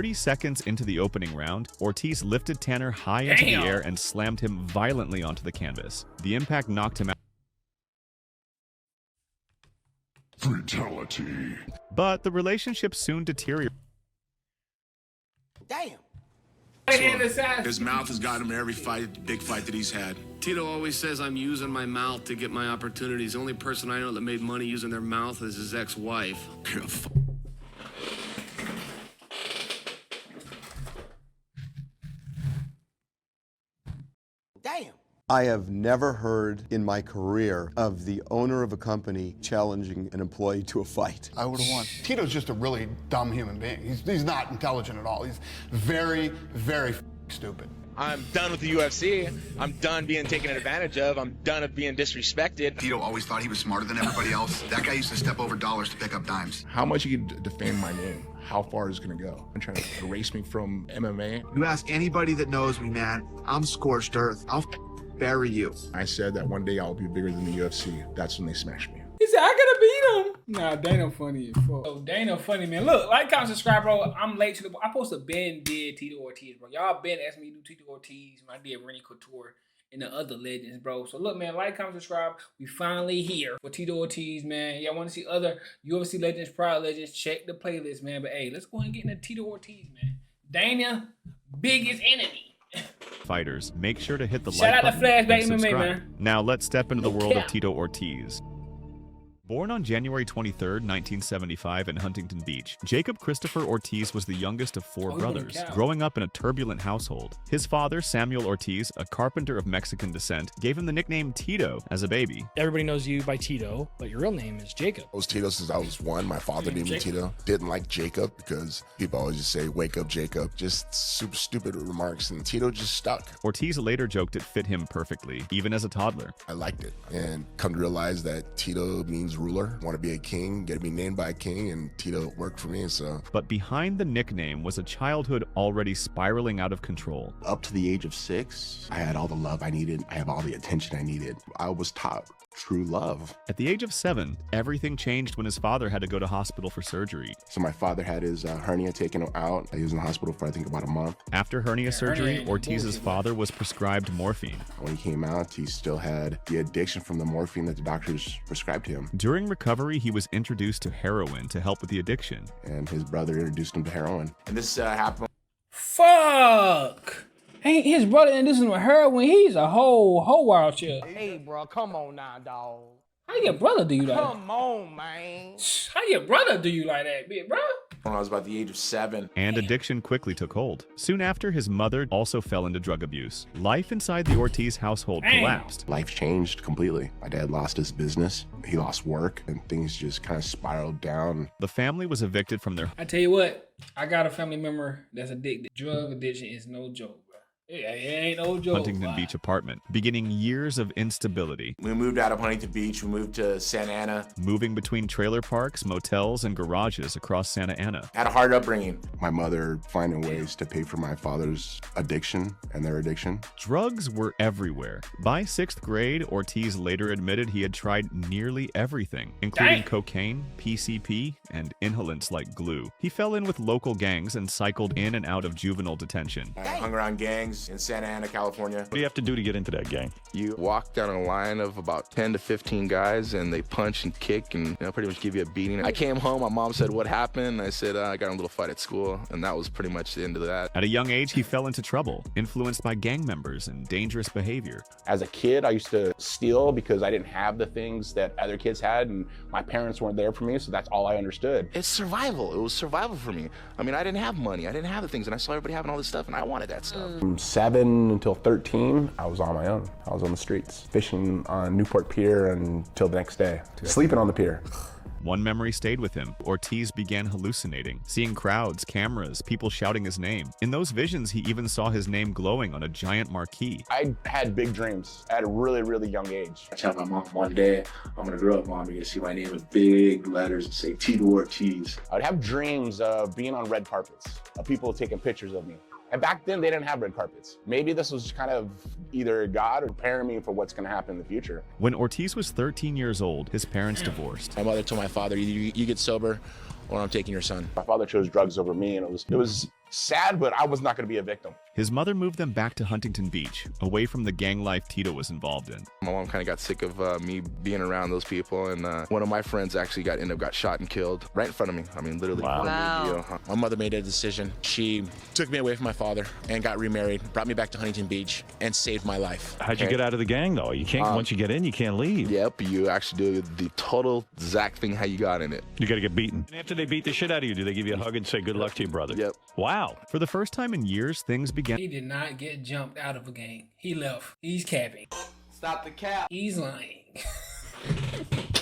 30 seconds into the opening round, Ortiz lifted Tanner high into the air and slammed him violently onto the canvas. The impact knocked him out. Fatality. But the relationship soon deteriorated. Damn. His mouth has gotten him every fight, big fight that he's had. Tito always says I'm using my mouth to get my opportunities. The only person I know that made money using their mouth is his ex-wife. Damn. I have never heard in my career of the owner of a company challenging an employee to a fight. I would have won. Tito's just a really dumb human being. He's not intelligent at all. He's very, very stupid. I'm done with the UFC. I'm done being taken advantage of. I'm done of being disrespected. Tito always thought he was smarter than everybody else. That guy used to step over dollars to pick up dimes. How much you can defame my name? How far is it gonna go? I'm trying to erase me from MMA. You ask anybody that knows me, man, I'm scorched earth. I'll bury you. I said that one day I'll be bigger than the UFC. That's when they smashed me. He said, I gotta beat him. Nah, Dana funny as fuck. Oh, Dana funny, man. Look, like, comment, subscribe, bro. I'm late to the... I supposed to been did Tito Ortiz, bro. Y'all been asking me to do Tito Ortiz when I did Rennie Couture and the other legends, bro. So look, man, like, comment, subscribe. We finally here for Tito Ortiz, man. Y'all want to see other UFC legends, prior legends, check the playlist, man. But hey, let's go ahead and get into Tito Ortiz, man. Dana, biggest enemy. Fighters, make sure to hit the Shout like out to button Flashback and MMA, subscribe. man. Now let's step into the world Yeah. of Tito Ortiz. Born on January 23rd, 1975 in Huntington Beach, Jacob Christopher Ortiz was the youngest of four brothers, growing up in a turbulent household. His father, Samuel Ortiz, a carpenter of Mexican descent, gave him the nickname Tito as a baby. Everybody knows you by Tito, but your real name is Jacob. I was Tito since I was one. My father named me Tito. Didn't like Jacob because people always just say, wake up, Jacob. Just super stupid remarks, and Tito just stuck. Ortiz later joked it fit him perfectly, even as a toddler. I liked it, and come to realize that Tito means ruler. Want to be a king, get to be named by a king, and Tito worked for me, so. But behind the nickname was a childhood already spiraling out of control. Up to the age of 6, I had all the love I needed. I have all the attention I needed. I was taught true love. At the age of 7, everything changed when his father had to go to hospital for surgery. So my father had his hernia taken out. He was in the hospital for I think about a month. After hernia surgery, Ortiz's father was prescribed morphine. When he came out, he still had the addiction from the morphine that the doctors prescribed to him. During recovery, he was introduced to heroin to help with the addiction. And his brother introduced him to heroin. And this happened. Fuck! Ain't his brother introducing him to heroin? He's a whole wild chick. Hey, bro, come on now, dog. How your brother do you like that? Come on, man. How your brother do you like that, big bro? When I was about the age of 7. And addiction quickly took hold. Soon after, his mother also fell into drug abuse. Life inside the Ortiz household collapsed. Life changed completely. My dad lost his business. He lost work, and things just kind of spiraled down. The family was evicted from their... I tell you what, I got a family member that's addicted. Drug addiction is no joke. It ain't no joke. Huntington Beach apartment, beginning years of instability. We moved out of Huntington Beach. We moved to Santa Ana. Moving between trailer parks, motels, and garages across Santa Ana. Had a hard upbringing. My mother finding ways to pay for my father's addiction and their addiction. Drugs were everywhere. By 6th grade, Ortiz later admitted he had tried nearly everything, including cocaine, PCP, and inhalants like glue. He fell in with local gangs and cycled in and out of juvenile detention. I hung around gangs in Santa Ana, California. What do you have to do to get into that gang? You walk down a line of about 10 to 15 guys, and they punch and kick and pretty much give you a beating. I came home, my mom said, what happened? I said, I got in a little fight at school, and that was pretty much the end of that. At a young age, he fell into trouble, influenced by gang members and dangerous behavior. As a kid, I used to steal because I didn't have the things that other kids had, and my parents weren't there for me, so that's all I understood. It's survival. It was survival for me. I mean, I didn't have money. I didn't have the things, and I saw everybody having all this stuff, and I wanted that stuff. From 7 until 13, I was on my own. I was on the streets, fishing on Newport Pier until the next day, sleeping on the pier. One memory stayed with him. Ortiz began hallucinating, seeing crowds, cameras, people shouting his name. In those visions, he even saw his name glowing on a giant marquee. I had big dreams at a really, really young age. I tell my mom one day, I'm gonna grow up, Mom, you're gonna see my name in big letters and say Tito Ortiz. I'd have dreams of being on red carpets, of people taking pictures of me. And back then, they didn't have red carpets. Maybe this was kind of either God or preparing me for what's gonna happen in the future. When Ortiz was 13 years old, his parents divorced. My mother told my father, you get sober or I'm taking your son. My father chose drugs over me, and it was sad, but I was not going to be a victim. His mother moved them back to Huntington Beach, away from the gang life Tito was involved in. My mom kind of got sick of me being around those people, and one of my friends actually ended up got shot and killed right in front of me. I mean, literally. Wow. My mother made a decision. She took me away from my father and got remarried, brought me back to Huntington Beach, and saved my life. How'd you get out of the gang, though? You can't, once you get in, you can't leave. Yep, you actually do the total exact thing how you got in it. You got to get beaten. And after they beat the shit out of you, do they give you a hug and say good luck to your brother? Yep. Wow. For the first time in years, things began. He did not get jumped out of a gang. He left. He's capping. Stop the cap. He's lying.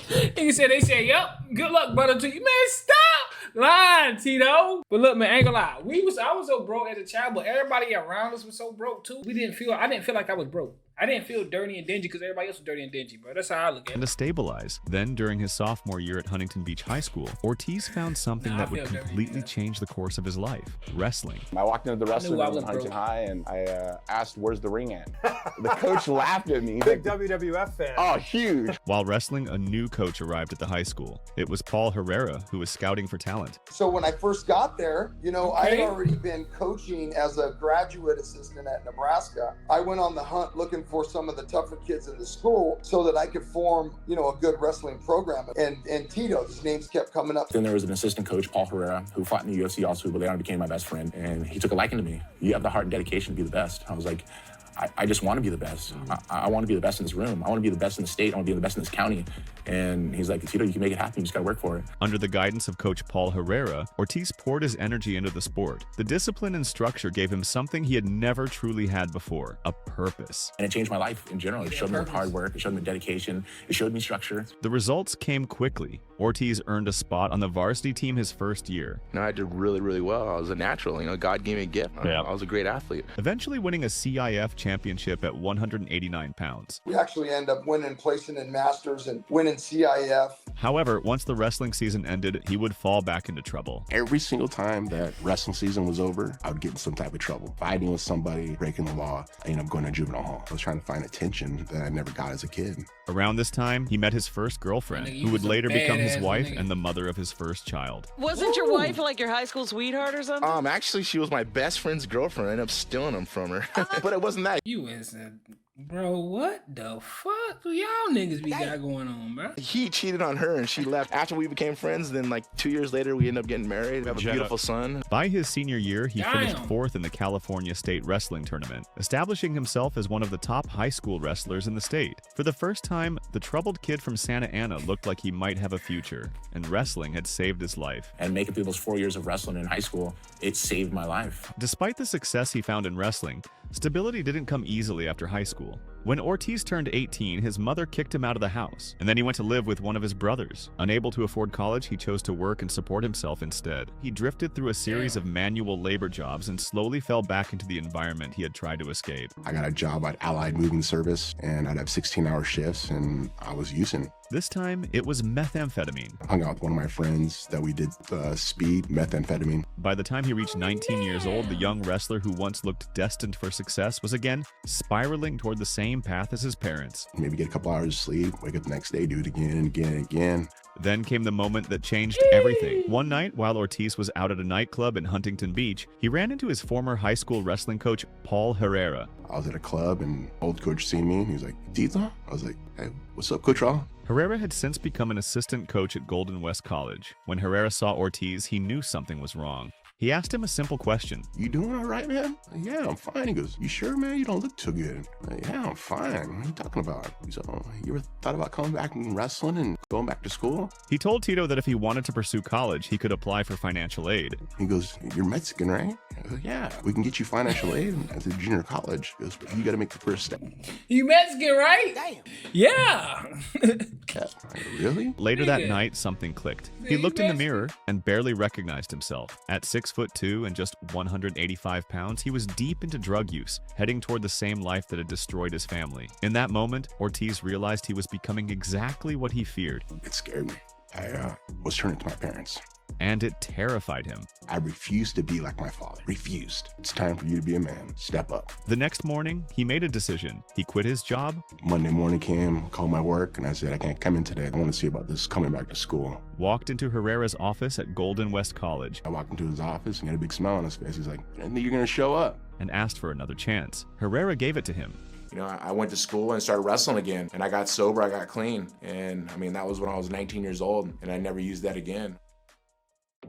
They said, yep, good luck, brother, to you. Man, stop lying, Tito. But look, man, I ain't gonna lie. I was so broke as a child, but everybody around us was so broke too. I didn't feel like I was broke. I didn't feel dirty and dingy because everybody else was dirty and dingy, bro. That's how I look at it. To stabilize. Then, during his sophomore year at Huntington Beach High School, Ortiz found something that would completely change the course of his life: wrestling. I walked into the wrestling room in Huntington High, and I asked, "Where's the ring at?" The coach laughed at me. Big WWF fan. Oh, huge. While wrestling, a new coach arrived at the high school. It was Paul Herrera, who was scouting for talent. So when I first got there, I had already been coaching as a graduate assistant at Nebraska. I went on the hunt looking for some of the tougher kids in the school so that I could form, a good wrestling program. And Tito's names kept coming up. Then there was an assistant coach, Paul Herrera, who fought in the UFC also, but later on became my best friend. And he took a liking to me. You have the heart and dedication to be the best. I was like, I just want to be the best. I want to be the best in this room. I want to be the best in the state. I want to be the best in this county. And he's like, Tito, you can make it happen. You just got to work for it. Under the guidance of Coach Paul Herrera, Ortiz poured his energy into the sport. The discipline and structure gave him something he had never truly had before: a purpose. And it changed my life in general. It showed me hard work. It showed me dedication. It showed me structure. The results came quickly. Ortiz earned a spot on the varsity team his first year. I did really, really well. I was a natural. God gave me a gift. I was a great athlete. Eventually winning a CIF championship at 189 pounds. We actually end up placing in Masters and winning CIF. However, once the wrestling season ended, he would fall back into trouble. Every single time that wrestling season was over, I would get in some type of trouble. Fighting with somebody, breaking the law, I ended up going to juvenile hall. I was trying to find attention that I never got as a kid. Around this time, he met his first girlfriend, who would later become his wife and the mother of his first child. Wasn't your wife like your high school sweetheart or something? Actually, she was my best friend's girlfriend. I ended up stealing him from her. But it wasn't that. You bro, what the fuck do y'all niggas be got going on, bro? He cheated on her and she left. After we became friends, then 2 years later, we ended up getting married. We have a beautiful son. By his senior year, he finished 4th in the California State Wrestling Tournament, establishing himself as one of the top high school wrestlers in the state. For the first time, the troubled kid from Santa Ana looked like he might have a future, and wrestling had saved his life. And making through those 4 years of wrestling in high school, it saved my life. Despite the success he found in wrestling, stability didn't come easily after high school. When Ortiz turned 18, his mother kicked him out of the house, and then he went to live with one of his brothers. Unable to afford college, he chose to work and support himself instead. He drifted through a series of manual labor jobs and slowly fell back into the environment he had tried to escape. I got a job at Allied Moving Service, and I'd have 16-hour shifts, and I was using. This time, it was methamphetamine. I hung out with one of my friends that we did speed methamphetamine. By the time he reached 19 years old, the young wrestler who once looked destined for success was again spiraling toward the same path as his parents. Maybe get a couple hours of sleep, wake up the next day, do it again and again and again. Then came the moment that changed everything. One night, while Ortiz was out at a nightclub in Huntington Beach, he ran into his former high school wrestling coach, Paul Herrera. I was at a club and old coach seen me and he was like, Tito? I was like, hey, what's up, Coach Raw? Herrera had since become an assistant coach at Golden West College. When Herrera saw Ortiz, he knew something was wrong. He asked him a simple question. You doing all right, man? Yeah, I'm fine. He goes, you sure, man? You don't look too good. Yeah, I'm fine. What are you talking about? He said, oh, you ever thought about coming back and wrestling and going back to school? He told Tito that if he wanted to pursue college, he could apply for financial aid. He goes, you're Mexican, right? I go, yeah, we can get you financial aid at the junior college. He goes, but you got to make the first step. You Mexican, right? Damn. Yeah. Yeah. Really? Later that night, something clicked. He looked in the mirror and barely recognized himself. At 6'2" and just 185 pounds, he was deep into drug use, heading toward the same life that had destroyed his family. In that moment, Ortiz realized he was becoming exactly what he feared. It scared me. I was turning to my parents. and it terrified him. I refused to be like my father. Refused. It's time for you to be a man. Step up. The next morning, he made a decision. He quit his job. Monday morning came, called my work, and I said, I can't come in today. I want to see about this coming back to school. Walked into Herrera's office at Golden West College. I walked into his office and he had a big smile on his face. He's like, I think you're going to show up. And asked for another chance. Herrera gave it to him. You know, I went to school and started wrestling again, and I got sober, I got clean. And I mean, that was when I was 19 years old, and I never used that again.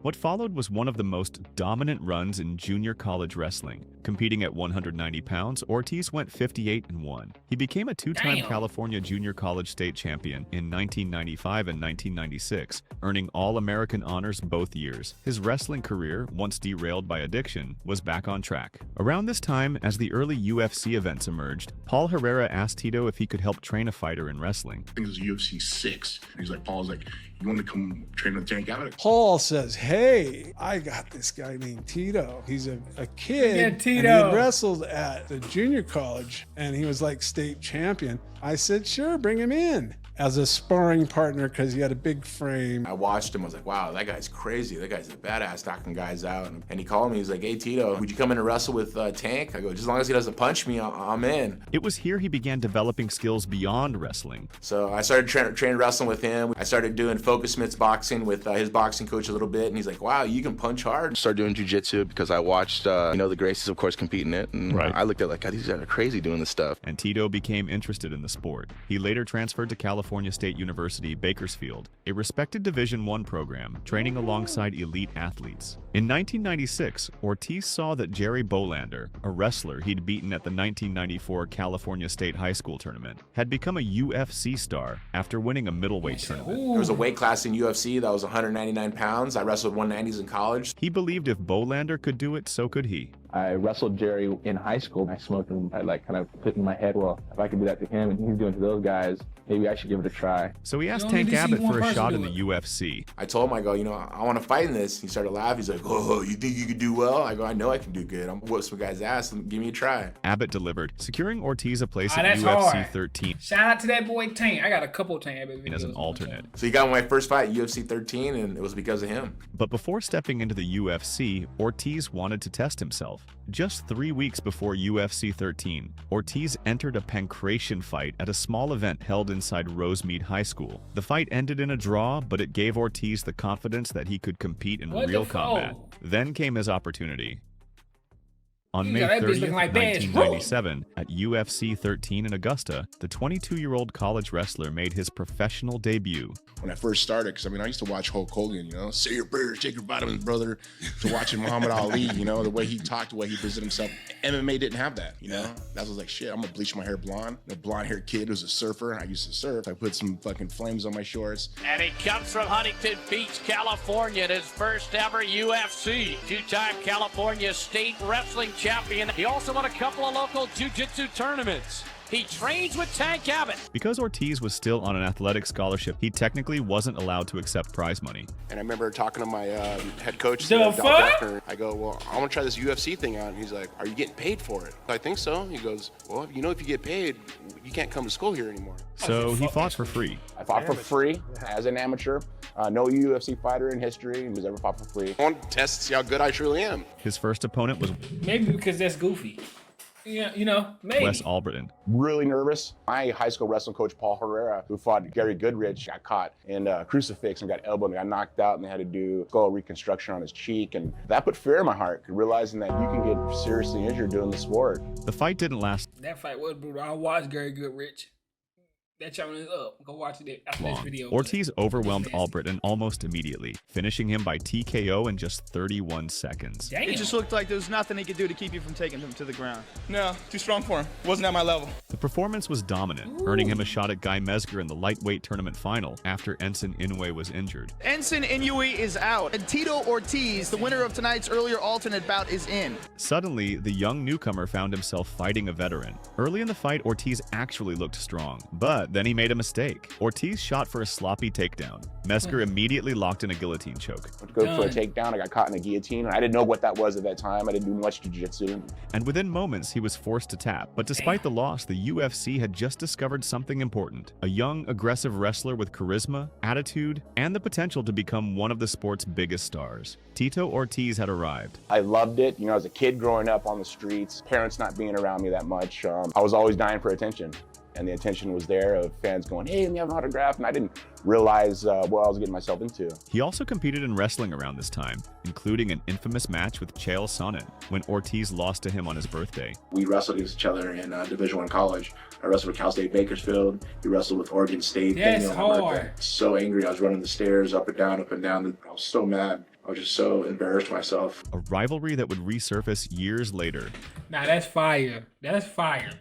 What followed was one of the most dominant runs in junior college wrestling. Competing at 190 pounds, Ortiz went 58-1. He became a two-time California Junior College state champion in 1995 and 1996, earning All-American honors both years. His wrestling career, once derailed by addiction, was back on track. Around this time, as the early UFC events emerged, Paul Herrera asked Tito if he could help train a fighter in wrestling. I think it was UFC 6. And he's like, Paul's like, you want to come train with Tank Abbott? Paul says, hey, I got this guy named Tito. He's a kid. Yeah, and Tito. he had wrestled at the junior college and he was like state champion. I said, sure, bring him in as a sparring partner because he had a big frame. I watched him, I was like, wow, that guy's crazy. That guy's a badass, knocking guys out. And he called me, he's like, hey Tito, would you come in and wrestle with Tank? I go, just as long as he doesn't punch me, I'm in. It was here he began developing skills beyond wrestling. So I started training wrestling with him. I started doing focus mitts boxing with his boxing coach a little bit, and he's like, wow, you can punch hard. Started doing jiu-jitsu because I watched, the Gracies, of course, compete in it. And I looked at like, God, these guys are crazy doing this stuff. And Tito became interested in the sport. He later transferred to California State University, Bakersfield, a respected Division I program, training alongside elite athletes. In 1996, Ortiz saw that Jerry Bolander, a wrestler he'd beaten at the 1994 California State High School tournament, had become a UFC star after winning a middleweight tournament. There was a weight class in UFC that was 199 pounds. I wrestled 190s in college. He believed if Bolander could do it, so could he. I wrestled Jerry in high school. I smoked him. I kind of put in my head, well, if I could do that to him and he's doing it to those guys, maybe I should give it a try. So he asked Tank Abbott for a shot in the UFC. I told him, I go, I want to fight in this. He started laughing. He's like, oh, you think you could do well? I go, I know I can do good. I'm whoop some guy's ass and give me a try. Abbott delivered, securing Ortiz a place at UFC hard. 13. Shout out to that boy Tank. I got a couple of Tank Abbott videos as an alternate. So he got my first fight at UFC 13, and it was because of him. But before stepping into the UFC, Ortiz wanted to test himself. Just 3 weeks before UFC 13, Ortiz entered a pancration fight at a small event held inside Rosemead High School. The fight ended in a draw, but it gave Ortiz the confidence that he could compete in real combat. Then came his opportunity. On May 30th, 1997, at UFC 13 in Augusta, the 22-year-old college wrestler made his professional debut. When I first started, because I used to watch Hulk Hogan, say your prayers, take your vitamins, brother, to watching Muhammad Ali, the way he talked, the way he presented himself. MMA didn't have that, That was like, shit, I'm gonna bleach my hair blonde. The blonde-haired kid was a surfer. I used to surf. I put some fucking flames on my shorts. And he comes from Huntington Beach, California, at his first ever UFC. Two-time California State Wrestling champion. He also won a couple of local jiu-jitsu tournaments. He trains with Tank Abbott. Because Ortiz was still on an athletic scholarship, he technically wasn't allowed to accept prize money. And I remember talking to my head coach, The fuck? I go, well, I want to try this UFC thing out. And he's like, are you getting paid for it? I think so. He goes, well, if you get paid, you can't come to school here anymore. So he fought for free. I fought for free as an amateur. No UFC fighter in history has ever fought for free. I want to test, see how good I truly am. His first opponent was maybe because that's goofy. Yeah, maybe. Wes Albritton. Really nervous. My high school wrestling coach, Paul Herrera, who fought Gary Goodrich, got caught in a crucifix and got elbowed and got knocked out, and they had to do skull reconstruction on his cheek. And that put fear in my heart, realizing that you can get seriously injured doing the sport. The fight didn't last. That fight was brutal. I watched Gary Goodrich. That channel is up. Go watch it after this video. Ortiz overwhelmed Albritton almost immediately, finishing him by TKO in just 31 seconds. Damn. It just looked like there was nothing he could do to keep you from taking him to the ground. No, too strong for him. Wasn't at my level. The performance was dominant, earning him a shot at Guy Mesger in the lightweight tournament final after Ensign Inoue was injured. Ensign Inoue is out, and Tito Ortiz, the winner of tonight's earlier alternate bout, is in. Suddenly, the young newcomer found himself fighting a veteran. Early in the fight, Ortiz actually looked strong, but But then he made a mistake. Ortiz shot for a sloppy takedown. Mezger immediately locked in a guillotine choke. I went to go for a takedown. I got caught in a guillotine. I didn't know what that was at that time. I didn't do much jiu-jitsu. And within moments, he was forced to tap. But despite the loss, the UFC had just discovered something important. A young, aggressive wrestler with charisma, attitude, and the potential to become one of the sport's biggest stars. Tito Ortiz had arrived. I loved it. You know, as a kid growing up on the streets, parents not being around me that much, I was always dying for attention. And the attention was there of fans going, hey, let me have an autograph. And I didn't realize what I was getting myself into. He also competed in wrestling around this time, including an infamous match with Chael Sonnen when Ortiz lost to him on his birthday. We wrestled against each other in Division I college. I wrestled with Cal State Bakersfield. He wrestled with Oregon State. That's hard. So angry. I was running the stairs up and down, up and down. I was so mad. I was just so embarrassed myself. A rivalry that would resurface years later. Nah, that's fire. That's fire.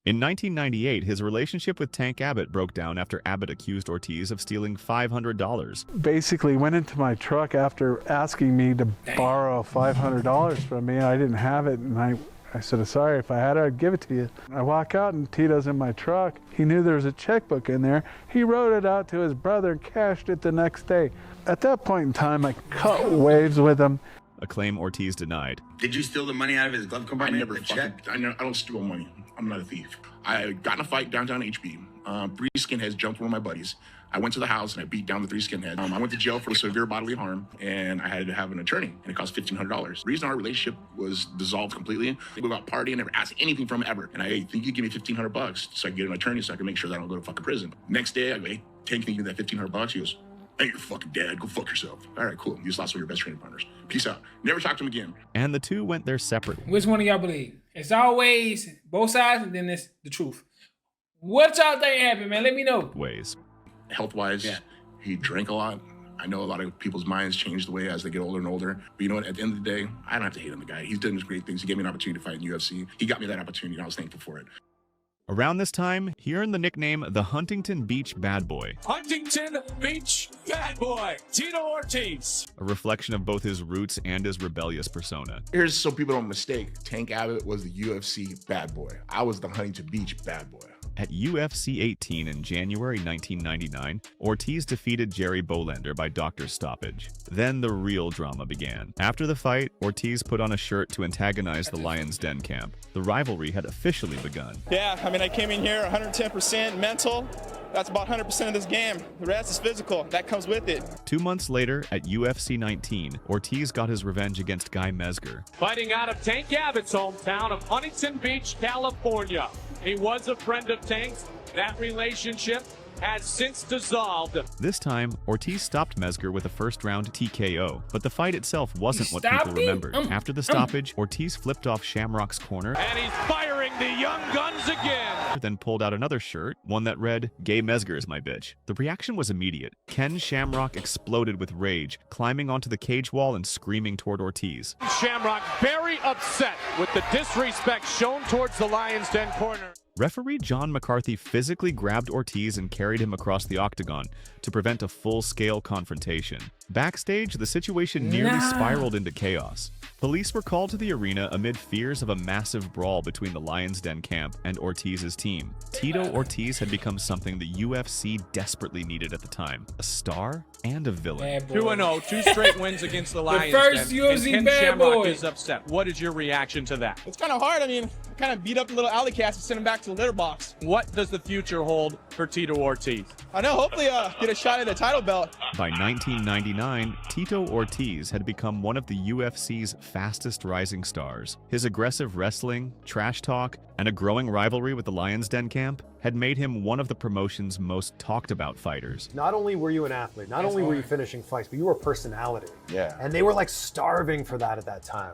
In 1998, his relationship with Tank Abbott broke down after Abbott accused Ortiz of stealing $500. Basically went into my truck after asking me to borrow $500 from me. I didn't have it, and I said, sorry, if I had it, I'd give it to you. I walk out and Tito's in my truck. He knew there was a checkbook in there. He wrote it out to his brother and cashed it the next day. At that point in time, I cut waves with him. A claim Ortiz denied. Did you steal the money out of his glove compartment? I don't steal money. I'm not a thief. I got in a fight downtown HB. 3 skinheads jumped one of my buddies. I went to the house and I beat down the 3 skinheads. I went to jail for severe bodily harm and I had to have an attorney and it cost $1,500. The reason our relationship was dissolved completely, we go out partying, never asked anything from him ever. And I think you give me $1,500 so I can get an attorney so I can make sure that I don't go to fucking prison. Next day, I go, hey, Tank, can you give me that $1,500? He goes, hey, you're fucking dead. Go fuck yourself. All right, cool. You just lost one of your best training partners. Peace out. Never talk to him again. And the two went their separate ways. Which one of y'all believe? It's always both sides, and then it's the truth. What y'all think happened, man? Let me know. Health-wise, he drank a lot. I know a lot of people's minds change the way as they get older and older. But you know what? At the end of the day, I don't have to hate on the guy. He's done great things. He gave me an opportunity to fight in UFC. He got me that opportunity, and I was thankful for it. Around this time, he earned the nickname the Huntington Beach Bad Boy. Huntington Beach Bad Boy, Tito Ortiz. A reflection of both his roots and his rebellious persona. Here's so people don't mistake. Tank Abbott was the UFC bad boy. I was the Huntington Beach bad boy. At UFC 18 in January 1999, Ortiz defeated Jerry Bolender by doctor's stoppage. Then the real drama began. After the fight, Ortiz put on a shirt to antagonize the Lions Den camp. The rivalry had officially begun. Yeah, I mean, I came in here 110% mental. That's about 100% of this game. The rest is physical. That comes with it. 2 months later, at UFC 19, Ortiz got his revenge against Guy Mezger. Fighting out of Tank Abbott's hometown of Huntington Beach, California. He was a friend of Tank's. That relationship has since dissolved. This time, Ortiz stopped Mezger with a first-round TKO, but the fight itself wasn't what people remembered. After the stoppage, Ortiz flipped off Shamrock's corner. And he's firing the young guns again. Then pulled out another shirt, one that read, "Gay Mezger is my bitch." The reaction was immediate. Ken Shamrock exploded with rage, climbing onto the cage wall and screaming toward Ortiz. Shamrock very upset with the disrespect shown towards the Lions Den corner. Referee John McCarthy physically grabbed Ortiz and carried him across the octagon to prevent a full-scale confrontation. Backstage, the situation nearly spiraled into chaos. Police were called to the arena amid fears of a massive brawl between the Lions Den camp and Ortiz's team. Tito Ortiz had become something the UFC desperately needed at the time. A star and a villain. 2-0, 2 straight wins against the Lions first Den. UFC and Ken bad Shamrock boy. is upset. What is your reaction to that? It's kind of hard. I mean, I kind of beat up the little alley cats and send them back to the litter box. What does the future hold for Tito Ortiz? I know, hopefully get a shot at a title belt. By 1999, Tito Ortiz had become one of the UFC's fastest rising stars. His aggressive wrestling, trash talk, and a growing rivalry with the Lions Den camp had made him one of the promotion's most talked about fighters. Not only were you an athlete, not only were you finishing fights, but you were a personality. Yeah. And they were like starving for that at that time.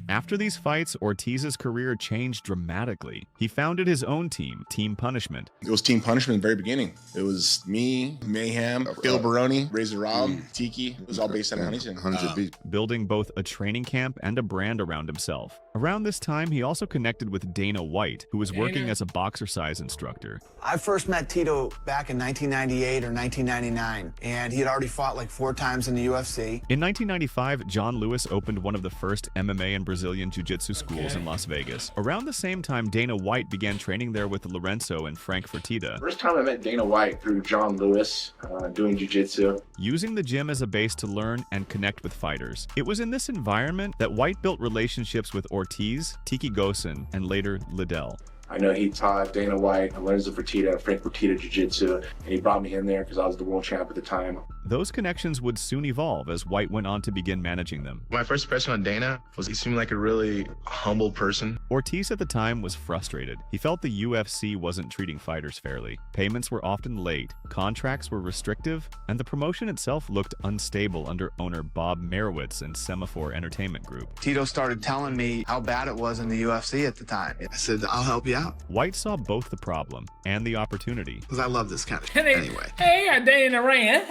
After these fights, Ortiz's career changed dramatically. He founded his own team, Team Punishment. It was Team Punishment in the very beginning. It was me, Mayhem, Phil Baroni, Razor Rob, Tiki. It was all based out of Huntington. Building both a training camp and a brand around himself. Around this time, he also connected with Dana White, who was working as a boxercise instructor. I first met Tito back in 1998 or 1999, and he had already fought like 4 times in the UFC. In 1995, John Lewis opened one of the first MMA and Brazilian Jiu-Jitsu schools in Las Vegas. Around the same time, Dana White began training there with Lorenzo and Frank Fertitta. First time I met Dana White through John Lewis, doing jiu-jitsu. Using the gym as a base to learn and connect with fighters. It was in this environment that White built relationships with Ortiz, Tiki Gosen, and later Liddell. I know he taught Dana White, Lorenzo Fertitta, and Frank Fertitta jiu-jitsu, and he brought me in there because I was the world champ at the time. Those connections would soon evolve as White went on to begin managing them. My first impression on Dana was he seemed like a really humble person. Ortiz at the time was frustrated. He felt the UFC wasn't treating fighters fairly. Payments were often late, contracts were restrictive, and the promotion itself looked unstable under owner Bob Merowitz and Semaphore Entertainment Group. Tito started telling me how bad it was in the UFC at the time. I said, I'll help you out. White saw both the problem and the opportunity. Because I love this kind of shit anyway. Hey, I got Dana in the ring.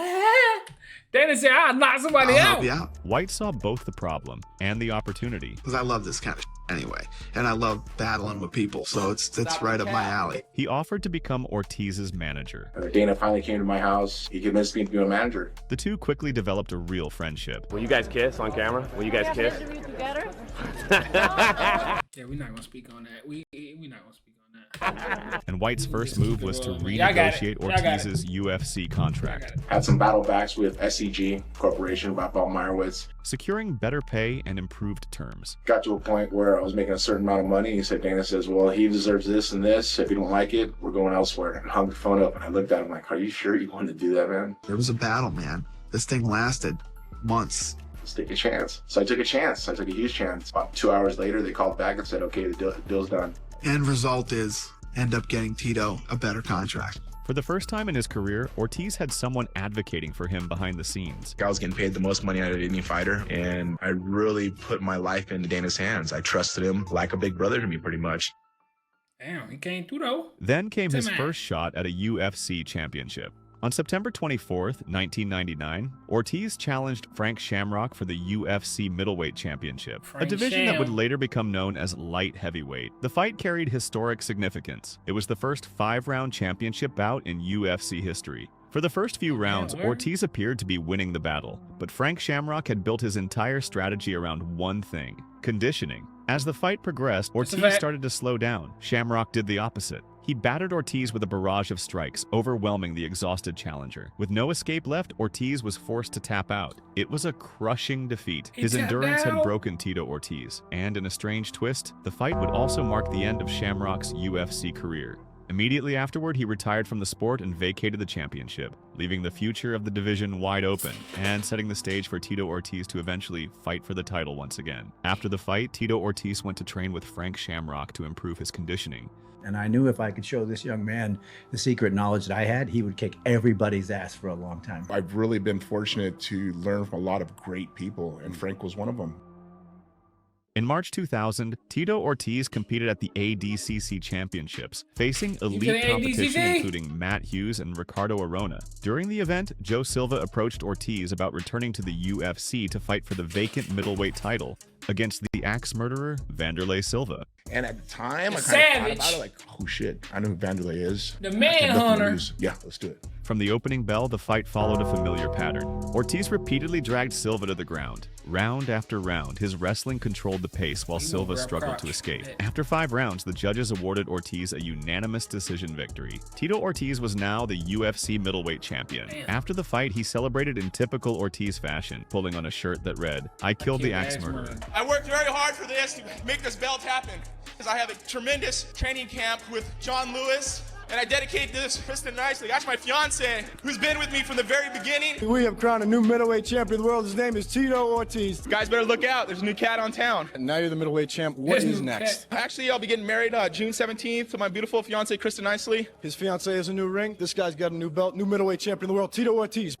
Dana said, I'll knock somebody I'll help you out. White saw both the problem and the opportunity. Because I love this kind of shit anyway. And I love battling with people, so it's right up my alley. He offered to become Ortiz's manager. Dana finally came to my house. He convinced me to be a manager. The two quickly developed a real friendship. Will you guys kiss on camera? Will you guys kiss? Yeah, we're not going to speak on that. We're not going to speak on that. And White's first move was to renegotiate Ortiz's UFC contract. Had some battle backs with SEG Corporation by Bob Meyerowitz. Securing better pay and improved terms. Got to a point where I was making a certain amount of money. He said, Dana says, well, he deserves this and this. If you don't like it, we're going elsewhere. And I hung the phone up and I looked at him like, are you sure you want to do that, man? It was a battle, man. This thing lasted months. Let's take a chance. So I took a chance. I took a huge chance. About 2 hours later, they called back and said, okay, the deal's done. End result is end up getting Tito a better contract. For the first time in his career, Ortiz had someone advocating for him behind the scenes. I was getting paid the most money out of any fighter, and I really put my life into Dana's hands. I trusted him like a big brother to me, pretty much. Damn, he came through though. Then came his first shot at a UFC championship. On September 24th, 1999, Ortiz challenged Frank Shamrock for the UFC middleweight championship, a division that would later become known as light heavyweight. The fight carried historic significance. It was the first 5-round championship bout in UFC history. For the first few rounds, Ortiz appeared to be winning the battle, but Frank Shamrock had built his entire strategy around one thing: conditioning. As the fight progressed, Ortiz started to slow down. Shamrock did the opposite. He battered Ortiz with a barrage of strikes, overwhelming the exhausted challenger. With no escape left, Ortiz was forced to tap out. It was a crushing defeat. His endurance had broken Tito Ortiz, and in a strange twist, the fight would also mark the end of Shamrock's UFC career. Immediately afterward, he retired from the sport and vacated the championship, leaving the future of the division wide open and setting the stage for Tito Ortiz to eventually fight for the title once again. After the fight, Tito Ortiz went to train with Frank Shamrock to improve his conditioning. And I knew if I could show this young man the secret knowledge that I had, he would kick everybody's ass for a long time. I've really been fortunate to learn from a lot of great people, and Frank was one of them. In March 2000, Tito Ortiz competed at the ADCC Championships, facing elite competition including Matt Hughes and Ricardo Arona. During the event, Joe Silva approached Ortiz about returning to the UFC to fight for the vacant middleweight title against the axe murderer Vanderlei Silva. And at the time, I kind of thought about it like, oh shit, I know who Vanderlei is. The manhunter. Yeah, let's do it. From the opening bell, the fight followed a familiar pattern. Ortiz repeatedly dragged Silva to the ground. Round after round, his wrestling controlled the pace while Silva struggled to escape. After 5 rounds, the judges awarded Ortiz a unanimous decision victory. Tito Ortiz was now the UFC middleweight champion. After the fight, he celebrated in typical Ortiz fashion, pulling on a shirt that read, "I killed the axe murderer." I worked very hard for this to make this belt happen, because I have a tremendous training camp with John Lewis. And I dedicate this to Kristen Nicely. That's my fiance, who's been with me from the very beginning. We have crowned a new middleweight champion of the world. His name is Tito Ortiz. You guys better look out. There's a new cat on town. And now you're the middleweight champ. What is next? Actually, I'll be getting married June 17th to my beautiful fiance, Kristen Nicely. His fiance has a new ring. This guy's got a new belt. New middleweight champion of the world, Tito Ortiz.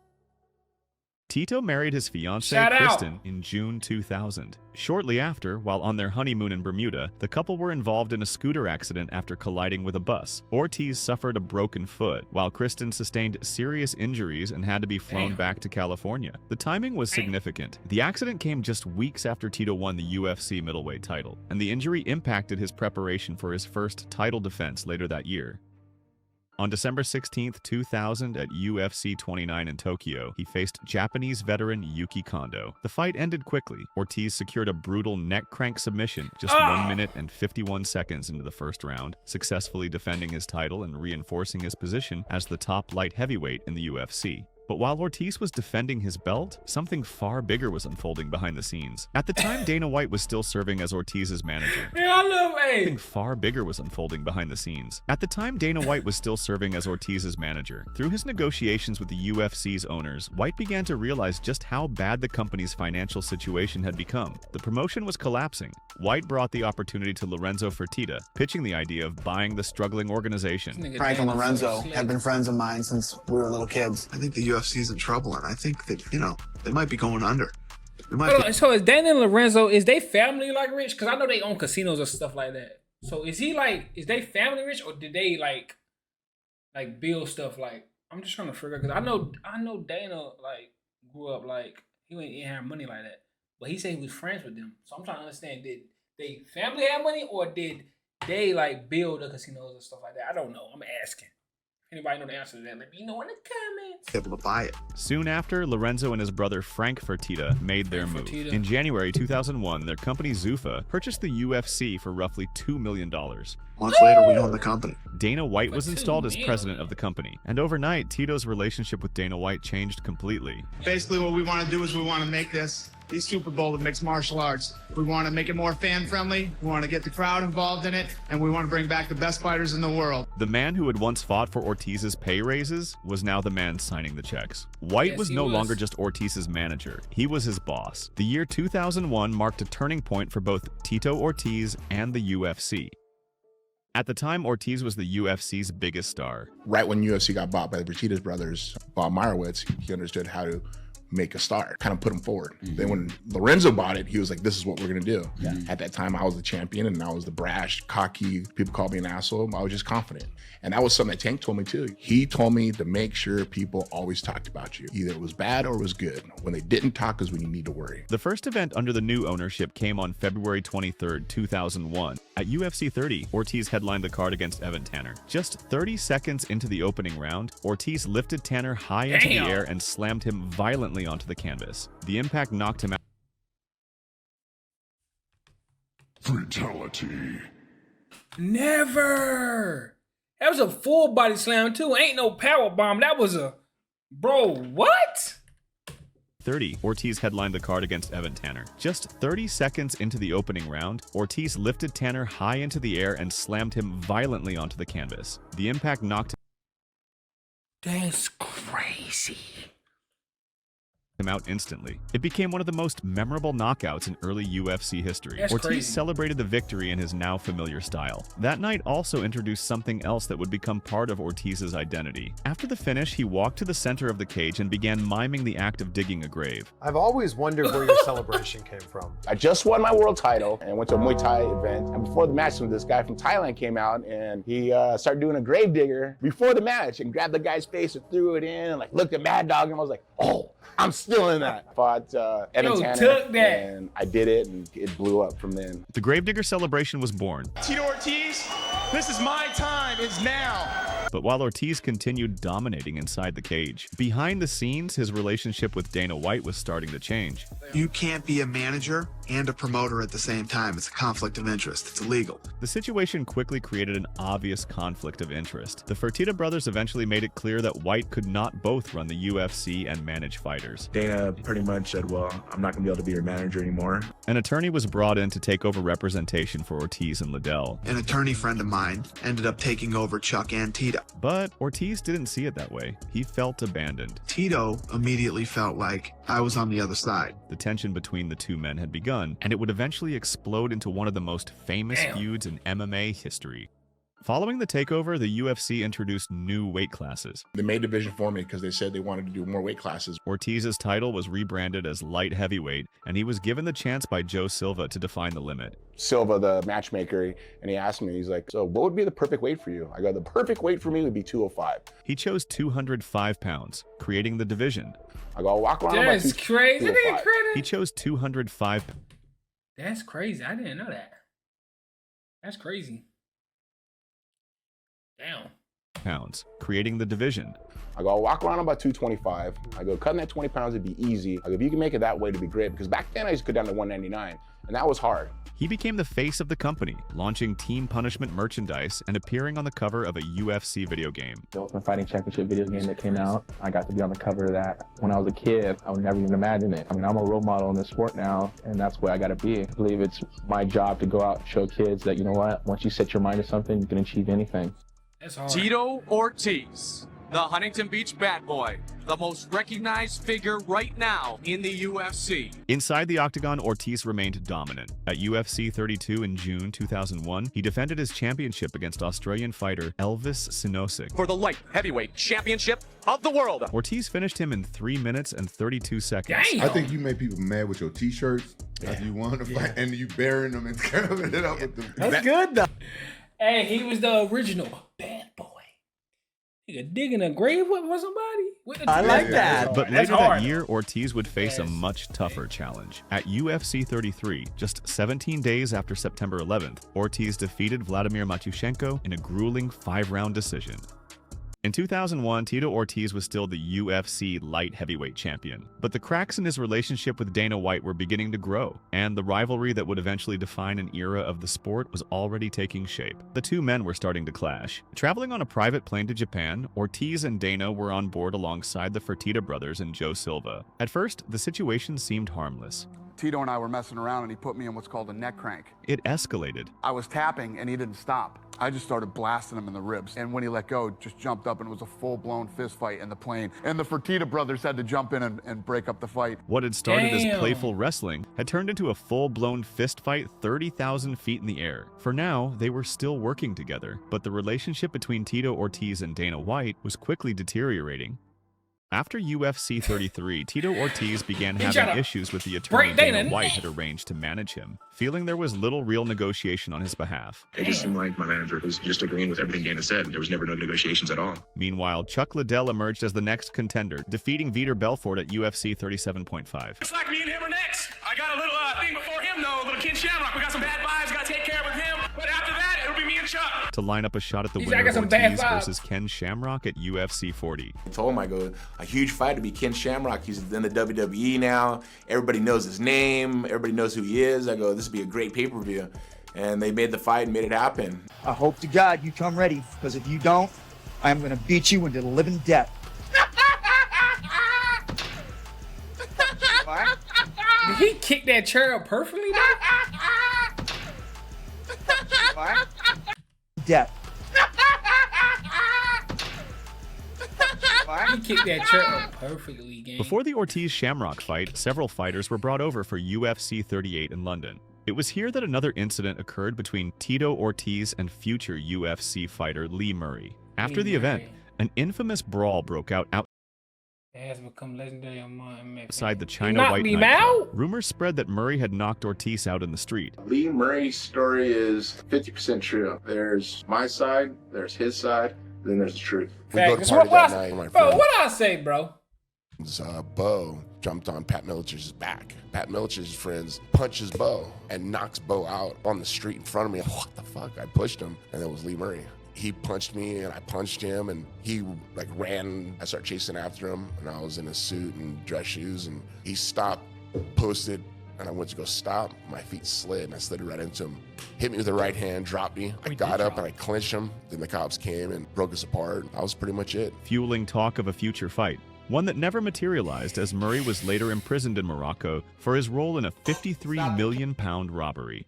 Tito married his fiancée, Shout out. Kristen, in June 2000. Shortly after, while on their honeymoon in Bermuda, the couple were involved in a scooter accident after colliding with a bus. Ortiz suffered a broken foot, while Kristen sustained serious injuries and had to be flown back to California. The timing was significant. The accident came just weeks after Tito won the UFC middleweight title, and the injury impacted his preparation for his first title defense later that year. On December 16, 2000, at UFC 29 in Tokyo, he faced Japanese veteran Yuki Kondo. The fight ended quickly. Ortiz secured a brutal neck crank submission just 1 minute and 51 seconds into the first round, successfully defending his title and reinforcing his position as the top light heavyweight in the UFC. But while Ortiz was defending his belt, something far bigger was unfolding behind the scenes. At the time, Dana White was still serving as Ortiz's manager. Something far bigger was unfolding behind the scenes. At the time, Dana White was still serving as Ortiz's manager. Through his negotiations with the UFC's owners, White began to realize just how bad the company's financial situation had become. The promotion was collapsing. White brought the opportunity to Lorenzo Fertitta, pitching the idea of buying the struggling organization. Frank and Lorenzo have been friends of mine since we were little kids. I think the UFC's in trouble, and I think that, they might be going under. So is Dana and Lorenzo, is they family like rich? Because I know they own casinos or stuff like that. So is they family rich, or did they like build stuff? Like, I'm just trying to figure out, because I know Dana grew up he didn't have money like that, but he said he was friends with them. So I'm trying to understand, did they family have money, or did they build the casinos and stuff like that? I don't know. I'm asking. Anybody know the answer to that? Let me know in the comments. Able to buy it. Soon after, Lorenzo and his brother Frank Fertitta made their move. In January 2001, their company Zuffa purchased the UFC for roughly $2 million. Months later, we owned the company. Dana White was installed as president of the company, and overnight, Tito's relationship with Dana White changed completely. Basically, what we want to do is we want to make these Super Bowl of mixed martial arts. We want to make it more fan-friendly, we want to get the crowd involved in it, and we want to bring back the best fighters in the world. The man who had once fought for Ortiz's pay raises was now the man signing the checks. White was no longer just Ortiz's manager, he was his boss. The year 2001 marked a turning point for both Tito Ortiz and the UFC. At the time, Ortiz was the UFC's biggest star. Right when UFC got bought by the Fertitta brothers, Bob Meyerowitz, he understood how to make a star, kind of put him forward. Then when Lorenzo bought it, he was like, this is what we're gonna do. At that time, I was the champion and I was the brash, cocky, people called me an asshole. I was just confident. And that was something that Tank told me too. He told me to make sure people always talked about you. Either it was bad or it was good. When they didn't talk is when you need to worry. The first event under the new ownership came on February 23, 2001. At UFC 30, Ortiz headlined the card against Evan Tanner. Just 30 seconds into the opening round, Ortiz lifted Tanner high into the air and slammed him violently onto the canvas. The impact knocked him out. Fatality. Never. That was a full body slam too. Ain't no power bomb. That was a what? 30, Ortiz headlined the card against Evan Tanner. Just 30 seconds into the opening round, Ortiz lifted Tanner high into the air and slammed him violently onto the canvas. The impact knocked That's crazy. him out instantly. It became one of the most memorable knockouts in early UFC history. That's Ortiz crazy. celebrated the victory in his now familiar style. That night also introduced something else that would become part of Ortiz's identity. After the finish, he walked to the center of the cage and began miming the act of digging a grave. I've always wondered where your celebration came from. I just won my world title and went to a Muay Thai event. And before the match, this guy from Thailand came out and he started doing a grave digger before the match and grabbed the guy's face and threw it in and looked at Mad Dog and I was like, oh, I'm still in that. Fought Evan Tanner and I did it and it blew up from then. The Gravedigger celebration was born. Tito Ortiz, this is my time. It's now. But while Ortiz continued dominating inside the cage, behind the scenes, his relationship with Dana White was starting to change. You can't be a manager and a promoter at the same time. It's a conflict of interest. It's illegal. The situation quickly created an obvious conflict of interest. The Fertitta brothers eventually made it clear that White could not both run the UFC and manage fighters. Dana pretty much said, well, I'm not going to be able to be your manager anymore. An attorney was brought in to take over representation for Ortiz and Liddell. An attorney friend of mine ended up taking over Chuck and Tito. But Ortiz didn't see it that way. He felt abandoned. Tito immediately felt like I was on the other side. The tension between the two men had begun, and it would eventually explode into one of the most famous feuds in MMA history. Following the takeover, the UFC introduced new weight classes. They made division for me because they said they wanted to do more weight classes. Ortiz's title was rebranded as light heavyweight, and he was given the chance by Joe Silva to define the limit. Silva, the matchmaker, and he asked me, he's like, so what would be the perfect weight for you? I go, the perfect weight for me would be 205. He chose 205 pounds, creating the division. I go, I'll walk around That's crazy. He chose 205. That's crazy. I didn't know that. That's crazy. Damn. Pounds, creating the division. I go, I'll walk around about 225. I go, cutting that 20 pounds would be easy. I go, if you can make it that way, it'd be great. Because back then I used to go down to 199, and that was hard. He became the face of the company, launching Team Punishment merchandise and appearing on the cover of a UFC video game. The Ultimate Fighting Championship video game that came out, I got to be on the cover of that. When I was a kid, I would never even imagine it. I mean, I'm a role model in this sport now, and that's where I got to be. I believe it's my job to go out and show kids that, you know what, once you set your mind to something, you can achieve anything. That's hard. Tito Ortiz, the Huntington Beach bad boy, the most recognized figure right now in the UFC. Inside the octagon, Ortiz remained dominant. At UFC 32 in June 2001, he defended his championship against Australian fighter Elvis Sinosic For the light heavyweight championship of the world. Ortiz finished him in 3 minutes and 32 seconds. I think you made people mad with your t-shirts after you won the fight, and you burying them and covering it up with them. That's good though. Hey, he was the original bad boy. Nigga digging a grave with somebody. I like that. But That's later hard. that year, Ortiz would face a much tougher challenge. At UFC 33, just 17 days after September 11th, Ortiz defeated Vladimir Matyushenko in a grueling 5-round decision. In 2001, Tito Ortiz was still the UFC light heavyweight champion, but the cracks in his relationship with Dana White were beginning to grow, and the rivalry that would eventually define an era of the sport was already taking shape. The two men were starting to clash. Traveling on a private plane to Japan, Ortiz and Dana were on board alongside the Fertitta brothers and Joe Silva. At first, the situation seemed harmless. Tito and I were messing around and he put me in what's called a neck crank. It escalated. I was tapping and he didn't stop. I just started blasting him in the ribs. And when he let go, just jumped up and it was a full-blown fist fight in the plane. And the Fertitta brothers had to jump in and break up the fight. What had started as playful wrestling had turned into a full-blown fist fight 30,000 feet in the air. For now, they were still working together, but the relationship between Tito Ortiz and Dana White was quickly deteriorating. After UFC 33, Tito Ortiz began having issues with the attorney Dana White had arranged to manage him, feeling there was little real negotiation on his behalf. It just seemed like my manager was just agreeing with everything Dana said. There was never no negotiations at all. Meanwhile, Chuck Liddell emerged as the next contender, defeating Vitor Belfort at UFC 37.5. Looks like me and him are next. I got a little thing before him, though. Little Ken Shamrock. We got some bad vibes. Got to take care of him. But after that, it'll be me and Chuck. To line up a shot at the He's winner got some Ortiz bad vibes. versus Ken Shamrock at UFC 40. I told him, I go, a huge fight to be Ken Shamrock. He's in the WWE now. Everybody knows his name. Everybody knows who he is. I go, this would be a great pay-per-view. And they made the fight and made it happen. I hope to God you come ready, because if you don't, I'm going to beat you into the living death. Did he kick that chair up perfectly, though? Death. He kicked that chair up perfectly, gang. Before the Ortiz-Shamrock fight, several fighters were brought over for UFC 38 in London. It was here that another incident occurred between Tito Ortiz and future UFC fighter Lee Murray. After the event, an infamous brawl broke out It has become legendary on my outside the China White me nightclub. Rumors spread that Murray had knocked Ortiz out in the street. Lee Murray's story is 50% true. There's my side, there's his side, then there's the truth. We go to party that night, my bro, friend. what I say, bro? Bo jumped on Pat Milcher's back. Pat Milcher's friends punches Bo and knocks Bo out on the street in front of me. What the fuck? I pushed him, and it was Lee Murray. He punched me, and I punched him, and he like ran. I started chasing after him, and I was in a suit and dress shoes, and he stopped, posted, and I went to go stop. My feet slid, and I slid right into him. Hit me with the right hand, dropped me. I got up, and I clinched him. Then the cops came and broke us apart. That was pretty much it. Fueling talk of a future fight. One that never materialized, as Murray was later imprisoned in Morocco for his role in a £53 million robbery.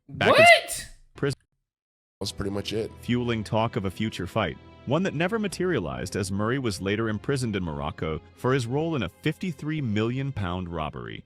What? Prison. That was pretty much it. Fueling talk of a future fight. One that never materialized, as Murray was later imprisoned in Morocco for his role in a £53 million robbery.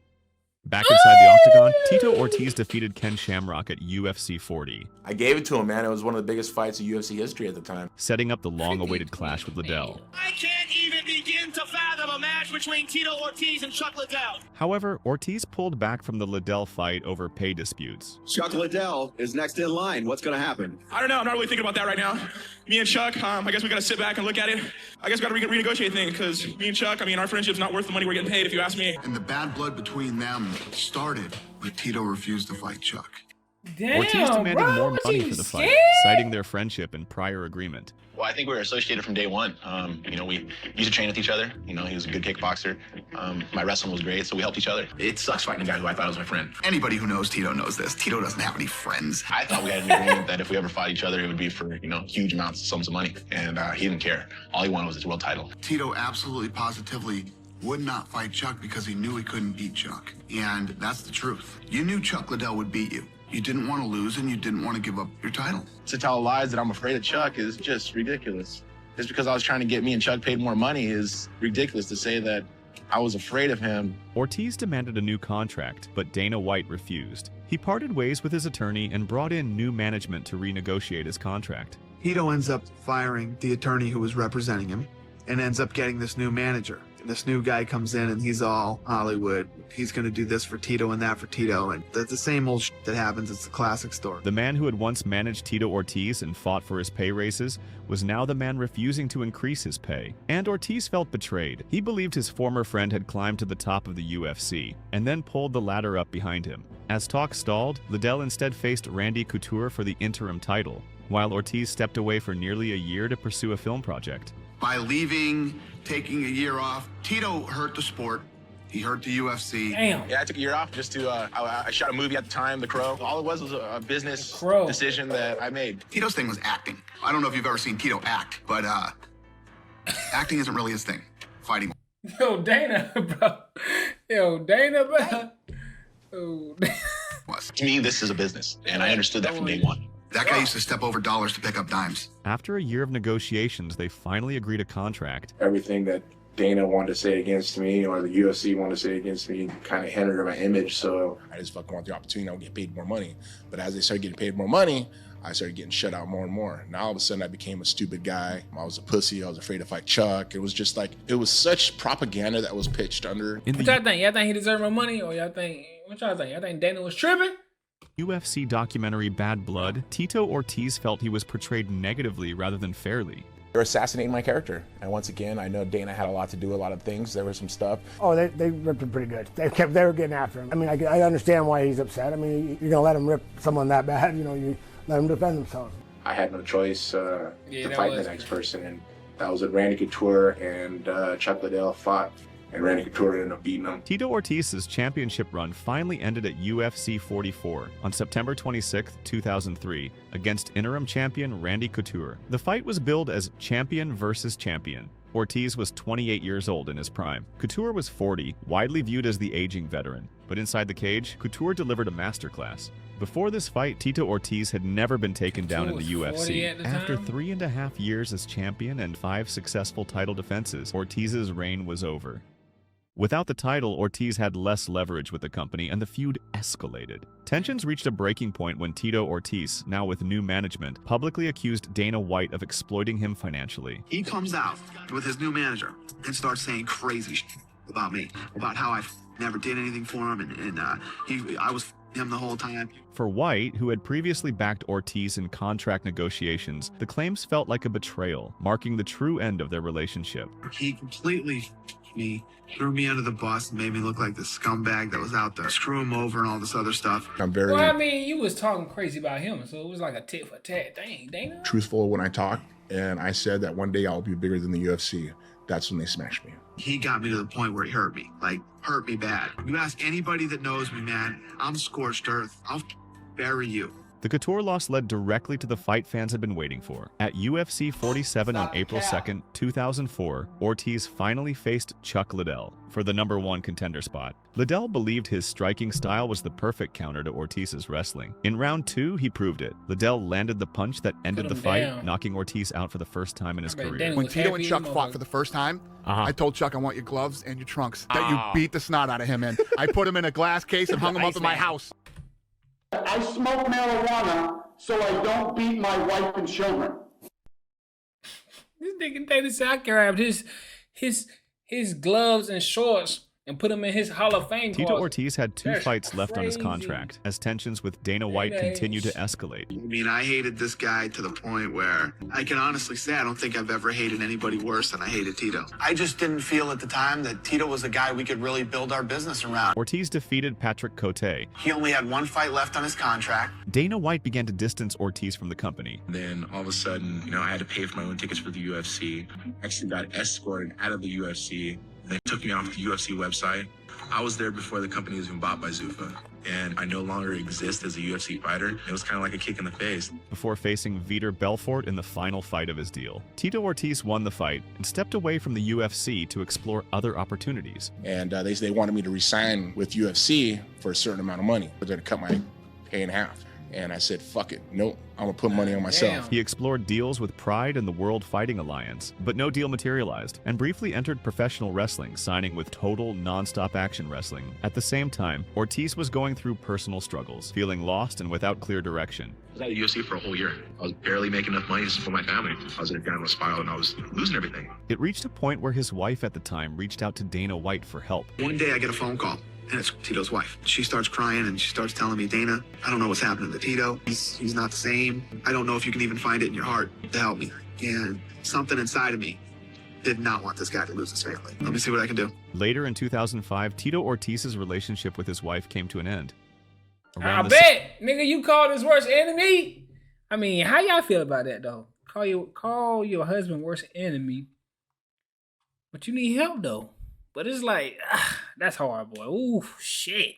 Back inside the octagon, Tito Ortiz defeated Ken Shamrock at UFC 40. I gave it to him, man. It was one of the biggest fights in UFC history at the time. Setting up the long-awaited clash with Liddell. I can't even begin to fathom a match between Tito Ortiz and Chuck Liddell. However, Ortiz pulled back from the Liddell fight over pay disputes. Chuck Liddell is next in line. What's going to happen? I don't know. I'm not really thinking about that right now. Me and Chuck, I guess we got to sit back and look at it. I guess we got to renegotiate things because me and Chuck, our friendship's not worth the money we're getting paid, if you ask me. And the bad blood between them started when Tito refused to fight Chuck. Damn, Ortiz demanded bro, more was money he for the fight, scared? citing their friendship and prior agreement. Well, I think we were associated from day one. We used to train with each other. He was a good kickboxer. My wrestling was great, so we helped each other. It sucks fighting a guy who I thought was my friend. Anybody who knows Tito knows this. Tito doesn't have any friends. I thought we had an agreement that if we ever fought each other, it would be for, huge amounts of sums of money. And he didn't care. All he wanted was his world title. Tito absolutely positively would not fight Chuck because he knew he couldn't beat Chuck. And that's the truth. You knew Chuck Liddell would beat you. You didn't want to lose and you didn't want to give up your title. To tell lies that I'm afraid of Chuck is just ridiculous. Just because I was trying to get me and Chuck paid more money is ridiculous to say that I was afraid of him. Ortiz demanded a new contract, but Dana White refused. He parted ways with his attorney and brought in new management to renegotiate his contract. Tito ends up firing the attorney who was representing him and ends up getting this new manager. This new guy comes in and he's all Hollywood. He's going to do this for Tito and that for Tito. And that's the same old shit that happens. It's the classic story. The man who had once managed Tito Ortiz and fought for his pay raises was now the man refusing to increase his pay. And Ortiz felt betrayed. He believed his former friend had climbed to the top of the UFC and then pulled the ladder up behind him. As talk stalled, Liddell instead faced Randy Couture for the interim title, while Ortiz stepped away for nearly a year to pursue a film project. By leaving, taking a year off, Tito hurt the sport. He hurt the UFC. Damn. Yeah, I took a year off just to, I shot a movie at the time, The Crow. All it was a business decision that I made. Tito's thing was acting. I don't know if you've ever seen Tito act, but acting isn't really his thing. Fighting. Yo, Dana, bro. Yo, Dana, bro. Oh. To me, this is a business, and I understood that from day one. That guy used to step over dollars to pick up dimes. After a year of negotiations, they finally agreed a contract. Everything that Dana wanted to say against me or the UFC wanted to say against me kind of hindered my image, so I just fucking want the opportunity. I would get paid more money. But as they started getting paid more money, I started getting shut out more and more. Now all of a sudden I became a stupid guy. I was a pussy. I was afraid to fight Chuck. It was just like, it was such propaganda that was pitched under. What y'all think? Y'all think he deserved more money? Or y'all think, what y'all think? Y'all think Dana was tripping? UFC documentary Bad Blood, Tito Ortiz felt he was portrayed negatively rather than fairly. they're assassinating my character. And once again, I know Dana had a lot to do with a lot of things. There was some stuff. Oh, they ripped him pretty good. They were getting after him. I mean, I understand why he's upset. I mean, you're gonna let him rip someone that bad, you let him defend themselves. I had no choice to fight the next person, and that was when Randy Couture and Chuck Liddell fought, and Randy Couture ended up beating him. Tito Ortiz's championship run finally ended at UFC 44 on September 26, 2003, against interim champion Randy Couture. The fight was billed as champion versus champion. Ortiz was 28 years old in his prime. Couture was 40, widely viewed as the aging veteran. But inside the cage, Couture delivered a masterclass. Before this fight, Tito Ortiz had never been taken down in the UFC. After 3.5 years as champion and 5 successful title defenses, Ortiz's reign was over. Without the title, Ortiz had less leverage with the company, and the feud escalated. Tensions reached a breaking point when Tito Ortiz, now with new management, publicly accused Dana White of exploiting him financially. He comes out with his new manager and starts saying crazy shit about me, about how I never did anything for him, and I was him the whole time. For White, who had previously backed Ortiz in contract negotiations, the claims felt like a betrayal, marking the true end of their relationship. He completely me, threw me under the bus, and made me look like the scumbag that was out there, screw him over and all this other stuff. I'm very Well, I mean, you was talking crazy about him, so it was like a tit for tat thing, Dana. truthful when I talk, and I said that one day I'll be bigger than the UFC. That's when they smashed me. He got me to the point where he hurt me, hurt me bad. You ask anybody that knows me, man, I'm scorched earth. I'll bury you. The Couture loss led directly to the fight fans had been waiting for. At UFC 47 on April 2nd, 2004, Ortiz finally faced Chuck Liddell for the #1 contender spot. Liddell believed his striking style was the perfect counter to Ortiz's wrestling. In round 2, he proved it. Liddell landed the punch that ended the fight, knocking Ortiz out for the first time in his career. When Tito and Chuck fought for the first time, I told Chuck I want your gloves and your trunks that you beat the snot out of him in. I put him in a glass case and hung him up in my house. I smoke marijuana so I don't beat my wife and children. This nigga Dana said I grabbed his gloves and shorts and put him in his Hall of Fame Tito closet. Ortiz had 2 That's fights left on his crazy. contract as tensions with Dana White continued to escalate. I mean, I hated this guy to the point where I can honestly say I don't think I've ever hated anybody worse than I hated Tito. I just didn't feel at the time that Tito was a guy we could really build our business around. Ortiz defeated Patrick Cote. He only had 1 fight left on his contract. Dana White began to distance Ortiz from the company. Then all of a sudden, I had to pay for my own tickets for the UFC. Actually got escorted out of the UFC. They took me off the UFC website. I was there before the company was even bought by Zuffa, and I no longer exist as a UFC fighter. It was kind of like a kick in the face. Before facing Vitor Belfort in the final fight of his deal, Tito Ortiz won the fight and stepped away from the UFC to explore other opportunities. And they wanted me to resign with UFC for a certain amount of money. They're going to cut my pay in half. And I said, fuck it. Nope, I'm going to put money on myself. He explored deals with Pride and the World Fighting Alliance, but no deal materialized, and briefly entered professional wrestling, signing with Total Nonstop Action Wrestling. At the same time, Ortiz was going through personal struggles, feeling lost and without clear direction. I was at the UFC for a whole year. I was barely making enough money to support my family. I was in a downward spiral and I was losing everything. It reached a point where his wife at the time reached out to Dana White for help. One day I get a phone call. And it's Tito's wife. She starts crying and she starts telling me, Dana, I don't know what's happening to Tito. He's not the same. I don't know if you can even find it in your heart to help me. And something inside of me did not want this guy to lose his family. Let me see what I can do. Later in 2005, Tito Ortiz's relationship with his wife came to an end. I bet, nigga, you called his worst enemy. I mean, how y'all feel about that though? Call your husband worst enemy, but you need help though. But it's like, that's hard, boy. Ooh, shit.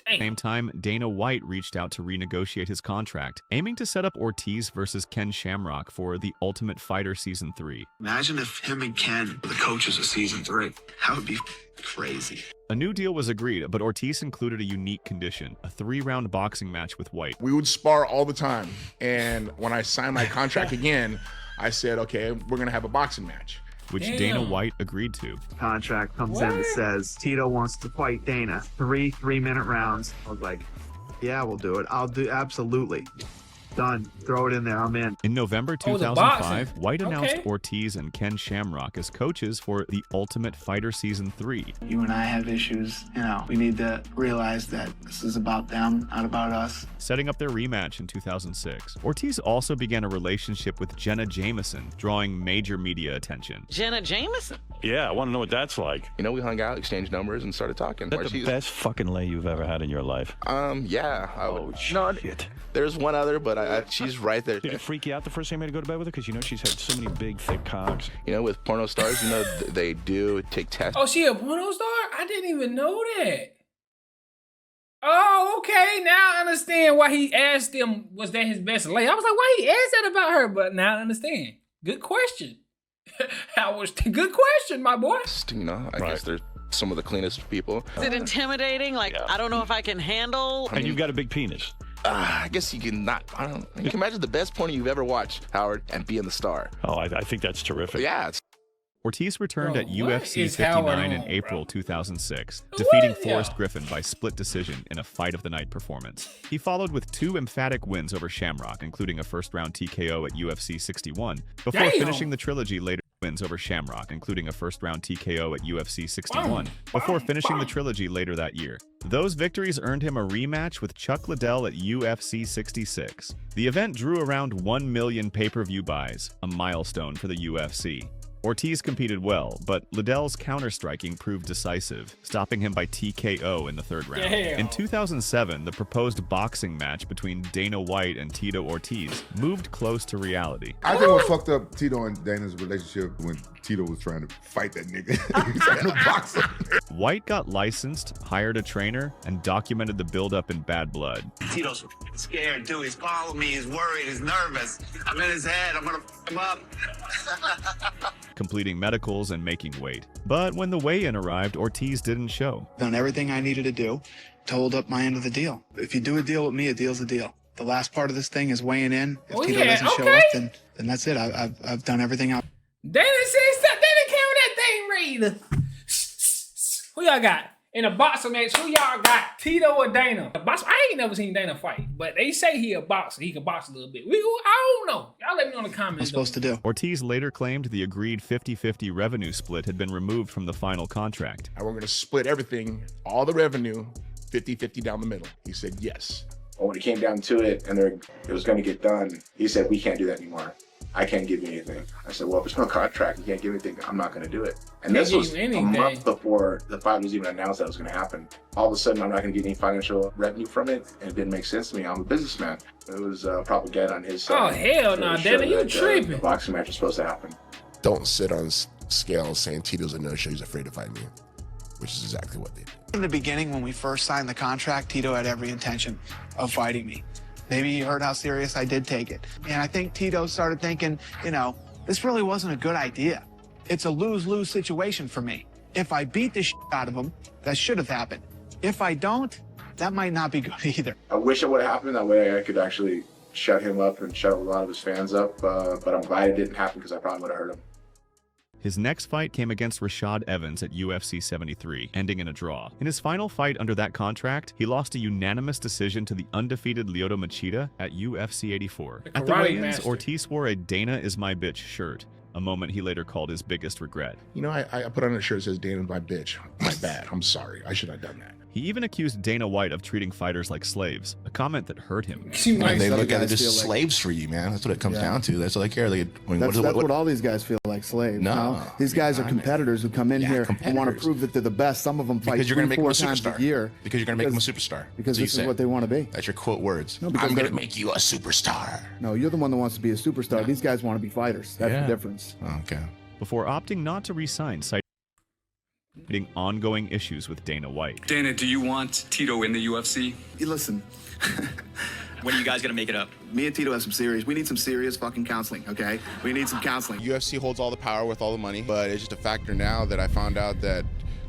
Dang. Same time, Dana White reached out to renegotiate his contract, aiming to set up Ortiz versus Ken Shamrock for The Ultimate Fighter Season 3. Imagine if him and Ken were the coaches of Season 3. That would be crazy. A new deal was agreed, but Ortiz included a unique condition, a 3-round boxing match with White. We would spar all the time. And when I signed my contract again, I said, okay, we're going to have a boxing match. Which Dana White agreed to. Contract comes in that says Tito wants to fight Dana. 3 3-minute rounds. I was like, yeah, we'll do it. I'll do absolutely. Done. Throw it in there. I'm in. In November 2005, White announced Ortiz and Ken Shamrock as coaches for The Ultimate Fighter Season 3. You and I have issues. We need to realize that this is about them, not about us. Setting up their rematch in 2006. Ortiz also began a relationship with Jenna Jameson, drawing major media attention. Jenna Jameson? Yeah, I want to know what that's like. We hung out, exchanged numbers, and started talking. Is that the best fucking lay you've ever had in your life? Yeah. Oh, shit. There's one other, but she's right there. Did it freak you out the first time you had to go to bed with her? Because she's had so many big, thick cocks. With porno stars, they do take tests. Oh, she a porno star? I didn't even know that. Oh, okay. Now I understand why he asked him, was that his best lay? I was like, why he asked that about her? But now I understand. Good question. Good question, my boy. I guess they're some of the cleanest people. Is it intimidating? I don't know if I can handle. And you've got a big penis. I guess you can not. You can imagine the best porno you've ever watched, Howard, and being the star. Oh, I think that's terrific. Yeah. Ortiz returned at UFC 59 in April 2006, defeating Forrest Griffin by split decision in a Fight of the Night performance. He followed with 2 emphatic wins over Shamrock, including a first-round TKO at UFC 61, before finishing the trilogy later. Wins over Shamrock, including a first-round TKO at UFC 61, before finishing the trilogy later that year. Those victories earned him a rematch with Chuck Liddell at UFC 66. The event drew around 1 million pay-per-view buys, a milestone for the UFC. Ortiz competed well, but Liddell's counter-striking proved decisive, stopping him by TKO in the 3rd round. Damn. In 2007, the proposed boxing match between Dana White and Tito Ortiz moved close to reality. I think what fucked up Tito and Dana's relationship when Tito was trying to fight that nigga. He was trying to box him. White got licensed, hired a trainer, and documented the buildup in Bad Blood. Tito's scared, too. He's calling me. He's worried. He's nervous. I'm in his head. I'm going to fuck him up. completing medicals and making weight. But when the weigh-in arrived, Ortiz didn't show. Done everything I needed to do to hold up my end of the deal. If you do a deal with me, a deal's a deal. The last part of this thing is weighing in. If Tito doesn't show up, then that's it. I've done everything out. Dana said something. Dana came with that thing ready to... Who y'all got? In a boxing match, who y'all got? Tito or Dana? I ain't never seen Dana fight, but they say he a boxer. He can box a little bit. I don't know. Y'all let me know in the comments. I'm supposed to do. Ortiz later claimed the agreed 50-50 revenue split had been removed from the final contract. And we're going to split everything, all the revenue, 50-50 down the middle. He said yes. When it came down to it and it was going to get done, he said, we can't do that anymore. I can't give you anything. I said, well, if there's no contract, you can't give me anything, I'm not going to do it. And this was a month before the fight was even announced that was going to happen. All of a sudden, I'm not going to get any financial revenue from it, and it didn't make sense to me. I'm a businessman. It was propaganda on his side. Oh, hell no, Dana, you tripping. The boxing match was supposed to happen. Don't sit on scales saying Tito's a no-show, he's afraid to fight me, which is exactly what they did. In the beginning, when we first signed the contract, Tito had every intention of fighting me. Maybe he heard how serious I did take it. And I think Tito started thinking, this really wasn't a good idea. It's a lose-lose situation for me. If I beat the shit out of him, that should have happened. If I don't, that might not be good either. I wish it would have happened. That way I could actually shut him up and shut a lot of his fans up. But I'm glad it didn't happen because I probably would have hurt him. His next fight came against Rashad Evans at UFC 73, ending in a draw. In his final fight under that contract, he lost a unanimous decision to the undefeated Lyoto Machida at UFC 84. At the weigh-ins, Ortiz wore a "Dana is my bitch" shirt, a moment he later called his biggest regret. I put on a shirt that says Dana's my bitch. My bad. I'm sorry. I should have done that. He even accused Dana White of treating fighters like slaves, a comment that hurt him. They look at it as slaves for you, man. That's what it comes down to. That's all they care. That's what all these guys feel like, slaves. No. These guys are competitors who come in here and want to prove that they're the best. Some of them fight 3-4 times a year. Because you're going to make them a superstar. Because this is what they want to be. That's your quote words. No, I'm going to make you a superstar. No, you're the one that wants to be a superstar. These guys want to be fighters. That's the difference. Okay. Before opting not to re-sign, citing ongoing issues with Dana White. Dana, do you want Tito in the UFC? Listen. When are you guys gonna make it up? Me and Tito have we need some serious fucking counseling, okay? We need some counseling. UFC holds all the power with all the money, but it's just a factor now that I found out that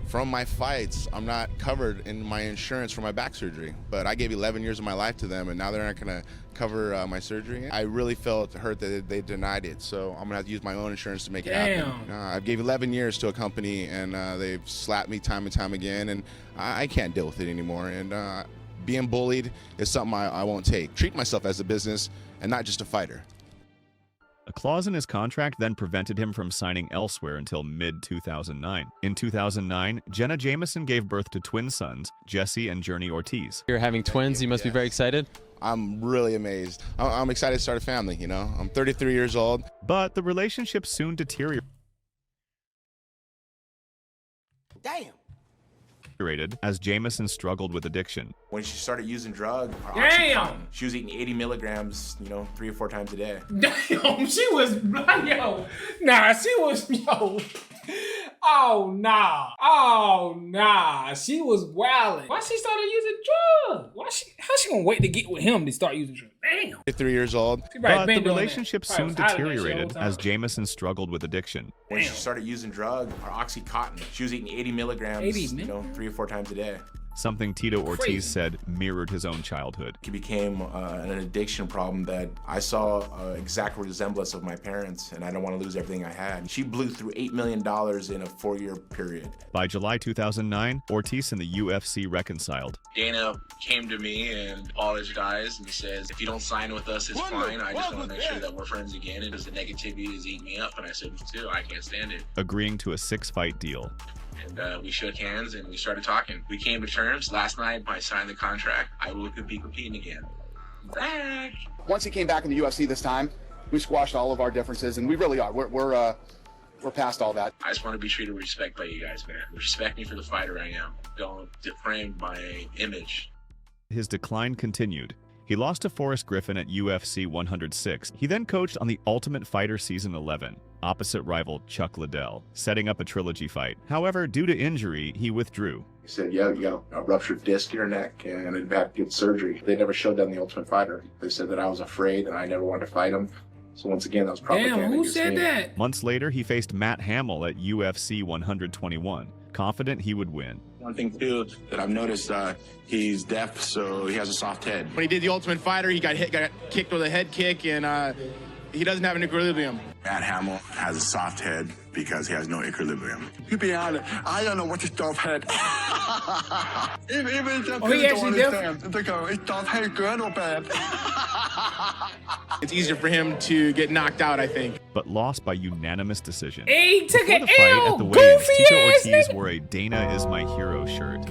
from my fights, I'm not covered in my insurance for my back surgery. But I gave 11 years of my life to them, and now they're not gonna cover my surgery. I really felt hurt that they denied it, so I'm gonna have to use my own insurance to make it happen. I gave 11 years to a company, and they've slapped me time and time again, and I can't deal with it anymore. And being bullied is something I won't take. Treat myself as a business and not just a fighter. A clause in his contract then prevented him from signing elsewhere until mid-2009. In 2009, Jenna Jameson gave birth to twin sons, Jesse and Journey Ortiz. You're having twins, you must be very excited? I'm really amazed. I'm excited to start a family, I'm 33 years old. But the relationship soon deteriorated. Damn. As Jameson struggled with addiction. When she started using drugs, she was eating 80 milligrams, 3 or 4 times a day. Damn, she was, oh, nah, she was wilding. Why she started using drugs? How she gonna wait to get with him to start using drugs? Damn. 3 years old. But the relationship soon deteriorated as Jameson struggled with addiction. When she started using drugs, her Oxycontin, she was eating 80 milligrams, 3 or 4 times a day. Something Tito Ortiz said mirrored his own childhood. It became an addiction problem that I saw exact resemblance of my parents, and I don't want to lose everything I had. She blew through $8 million in a 4-year period. By July 2009, Ortiz and the UFC reconciled. Dana came to me and apologized, and he says, if you don't sign with us, it's fine. I just want to make sure that we're friends again, and because the negativity is eating me up. And I said, too, I can't stand it. Agreeing to a 6-fight deal. And we shook hands and we started talking. We came to terms. Last night, I signed the contract. I will be competing again. Back. Once he came back in the UFC this time, we squashed all of our differences, and we really are. We're past all that. I just want to be treated with respect by you guys, man. Respect me for the fighter I am. Don't defame my image. His decline continued. He lost to Forrest Griffin at UFC 106. He then coached on The Ultimate Fighter Season 11, opposite rival Chuck Liddell, setting up a trilogy fight. However, due to injury, he withdrew. He said, yeah, you got a ruptured disc in your neck and it had to get surgery. They never showed that in The Ultimate Fighter. They said that I was afraid and I never wanted to fight him. So once again, that was propaganda. Damn, who said that? Months later, he faced Matt Hamill at UFC 121, confident he would win. One thing too that I've noticed, he's deaf, so he has a soft head. When he did the Ultimate Fighter, he got kicked with a head kick, and he doesn't have an equilibrium. Matt Hamill has a soft head because he has no equilibrium. To be honest, I don't know what is soft head. Even the he actually understand. They go, is soft head good or bad? It's easier for him to get knocked out, I think. But lost by unanimous decision. He took Before an the fight L, at the weigh-ins, goofy Tito ass Ortiz nigga. wore a Dana is my hero shirt.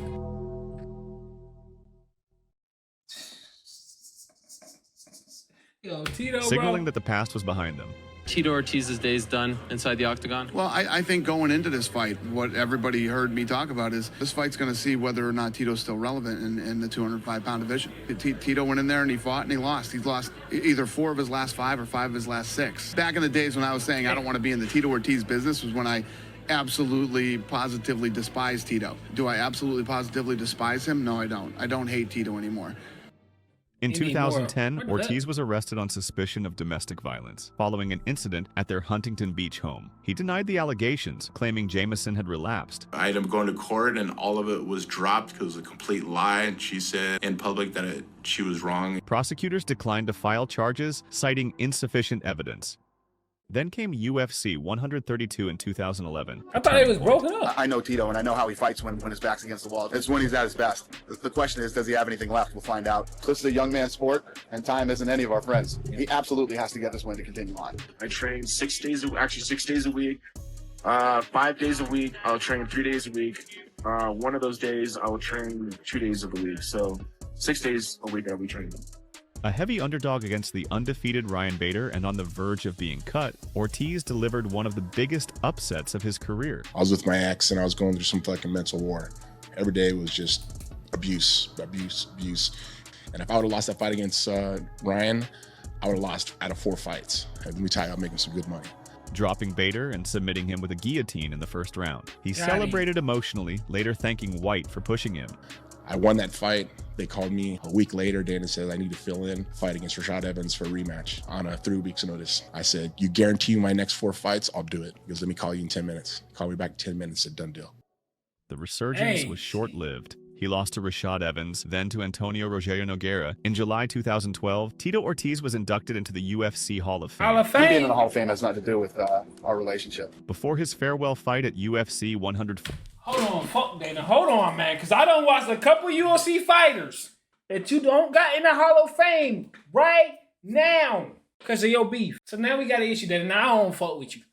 Yo, Tito, Signaling bro. that the past was behind them. Tito Ortiz's day is done inside the octagon. Well, I think going into this fight, what everybody heard me talk about is this fight's going to see whether or not Tito's still relevant in the 205-pound division. Tito went in there and he fought and he lost. He's lost either 4 of his last 5 or 5 of his last 6. Back in the days when I was saying I don't want to be in the Tito Ortiz business was when I absolutely, positively despise Tito. Do I absolutely, positively despise him? No, I don't. I don't hate Tito anymore. In 2010, Ortiz was arrested on suspicion of domestic violence following an incident at their Huntington Beach home. He denied the allegations, claiming Jamison had relapsed. I ended up going to court, and all of it was dropped because it was a complete lie. And she said in public that she was wrong. Prosecutors declined to file charges, citing insufficient evidence. Then came UFC 132 in 2011. I thought it was broken up. I know Tito, and I know how he fights when his back's against the wall. It's when he's at his best. The question is, does he have anything left? We'll find out. This is a young man's sport, and time isn't any of our friends. He absolutely has to get this win to continue on. I train 6 days a week, 5 days a week. I'll train 3 days a week. One of those days, I will train 2 days of the week. So 6 days a week I'll be training. A heavy underdog against the undefeated Ryan Bader and on the verge of being cut, Ortiz delivered one of the biggest upsets of his career. I was with my ex, and I was going through some fucking mental war. Every day was just abuse. And if I would have lost that fight against Ryan, I would have lost out of 4 fights. And let me tell you, I'm making some good money. Dropping Bader and submitting him with a guillotine in the first round. He celebrated emotionally, later thanking White for pushing him. I won that fight. They called me a week later. Dana said I need to fill in, fight against Rashad Evans for a rematch on a 3 weeks notice. I said, you guarantee my next 4 fights? I'll do it. He goes, let me call you in 10 minutes. Call me back in 10 minutes, said done deal. The resurgence was short-lived. He lost to Rashad Evans, then to Antonio Rogerio Nogueira. In July 2012, Tito Ortiz was inducted into the UFC Hall of Fame. Hall of Fame? Being in the Hall of Fame has nothing to do with our relationship. Before his farewell fight at UFC 104. Hold on, fuck Dana. Hold on, man, because I done watched a couple UFC fighters that you don't got in the Hall of Fame right now because of your beef. So now we got an issue that now I don't fuck with you.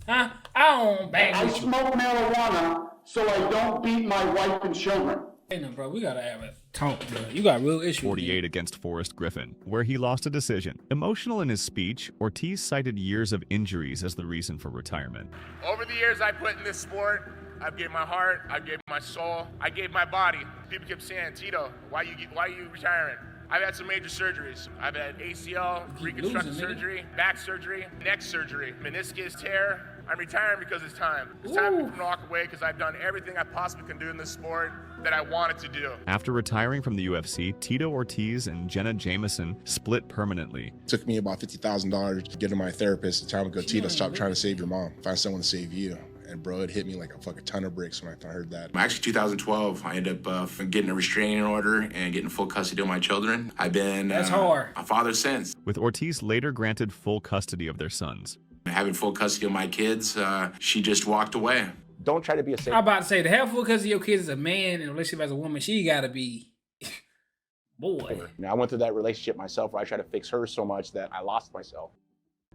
Huh? I don't bang with you. I smoke marijuana so I don't beat my wife and children. Hey, no, bro, we gotta have a talk, bro. You got real issues. 48 against Forrest Griffin, where he lost a decision. Emotional in his speech, Ortiz cited years of injuries as the reason for retirement. Over the years I put in this sport, I gave my heart, I gave my soul, I gave my body. People kept saying, Tito, why are you retiring? I've had some major surgeries. I've had ACL, reconstructive surgery, back surgery, neck surgery, meniscus tear. I'm retiring because it's time. It's time for me to walk away because I've done everything I possibly can do in this sport that I wanted to do. After retiring from the UFC, Tito Ortiz and Jenna Jameson split permanently. It took me about $50,000 to get to my therapist. The time ago, Tito, stop trying to save your mom. Find someone to save you. And bro, it hit me like a fucking ton of bricks when I heard that. Actually, 2012, I ended up getting a restraining order and getting full custody of my children. I've been a father since. With Ortiz later granted full custody of their sons. Having full custody of my kids, she just walked away. Don't try to be a safe. I'm about to say, to have full custody of your kids as a man in a relationship as a woman, she gotta be, boy. Now, I went through that relationship myself where I tried to fix her so much that I lost myself.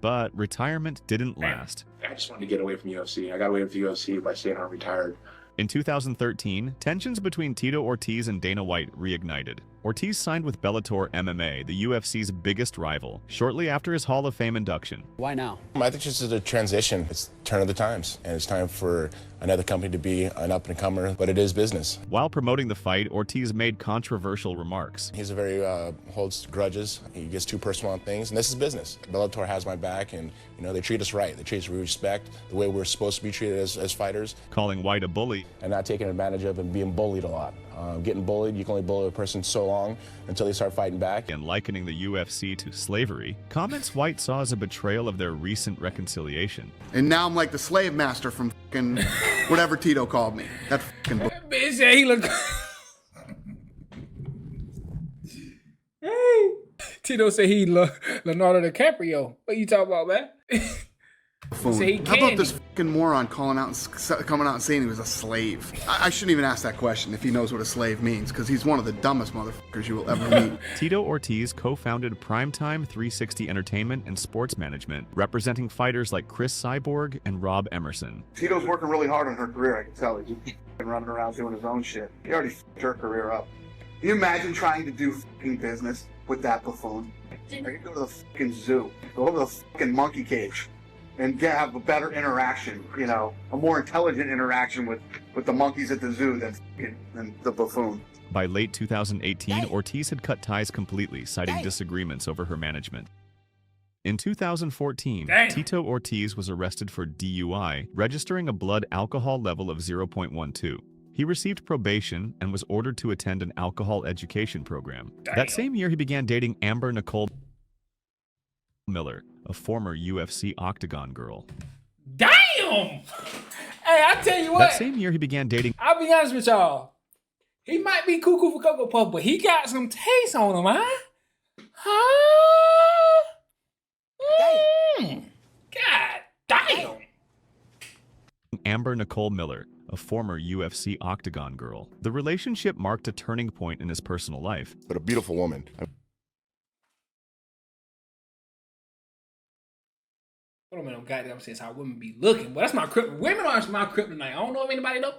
But retirement didn't last. I just wanted to get away from UFC. I got away from the UFC by staying home retired. In 2013, tensions between Tito Ortiz and Dana White reignited. Ortiz signed with Bellator MMA, the UFC's biggest rival, shortly after his Hall of Fame induction. Why now? I think this is a transition. It's turn of the times, and it's time for another company to be an up-and-comer, but it is business. While promoting the fight, Ortiz made controversial remarks. He's a very, holds grudges. He gets too personal on things, and this is business. Bellator has my back, and, you know, they treat us right. They treat us with respect, the way we're supposed to be treated as fighters. Calling White a bully. And not taking advantage of and being bullied a lot. Getting bullied, you can only bully a person so long until they start fighting back. And likening the UFC to slavery, comments White saw as a betrayal of their recent reconciliation. And now I'm like the slave master from fucking whatever Tito called me. That fucking bitch said he look. Hey, Tito said he Leonardo DiCaprio. What you talking about, man? How about this fucking moron coming out and saying he was a slave? I shouldn't even ask that question if he knows what a slave means, because he's one of the dumbest motherfuckers you will ever meet. Tito Ortiz co-founded Primetime 360 Entertainment and Sports Management, representing fighters like Chris Cyborg and Rob Emerson. Tito's working really hard on her career, I can tell. He's just running around doing his own shit. He already fucked her career up. Can you imagine trying to do fucking business with that buffoon? I could go to the fucking zoo, go to the fucking monkey cage, and have a better interaction, you know, a more intelligent interaction with the monkeys at the zoo than the buffoon. By late 2018, Ortiz had cut ties completely, citing disagreements over her management. In 2014, Tito Ortiz was arrested for DUI, registering a blood alcohol level of 0.12. He received probation and was ordered to attend an alcohol education program. That same year, he began dating Amber Nicole Miller, a former UFC Octagon girl. Damn! Hey, I tell you what. That same year, he began dating. I'll be honest with y'all. He might be cuckoo for Cocoa Puff, but he got some taste on him, huh? God damn. Amber Nicole Miller, a former UFC Octagon girl. The relationship marked a turning point in his personal life. But a beautiful woman. I don't know goddamn sense how women be looking, but that's my kryptonite. Women are my kryptonite. I don't know if anybody know.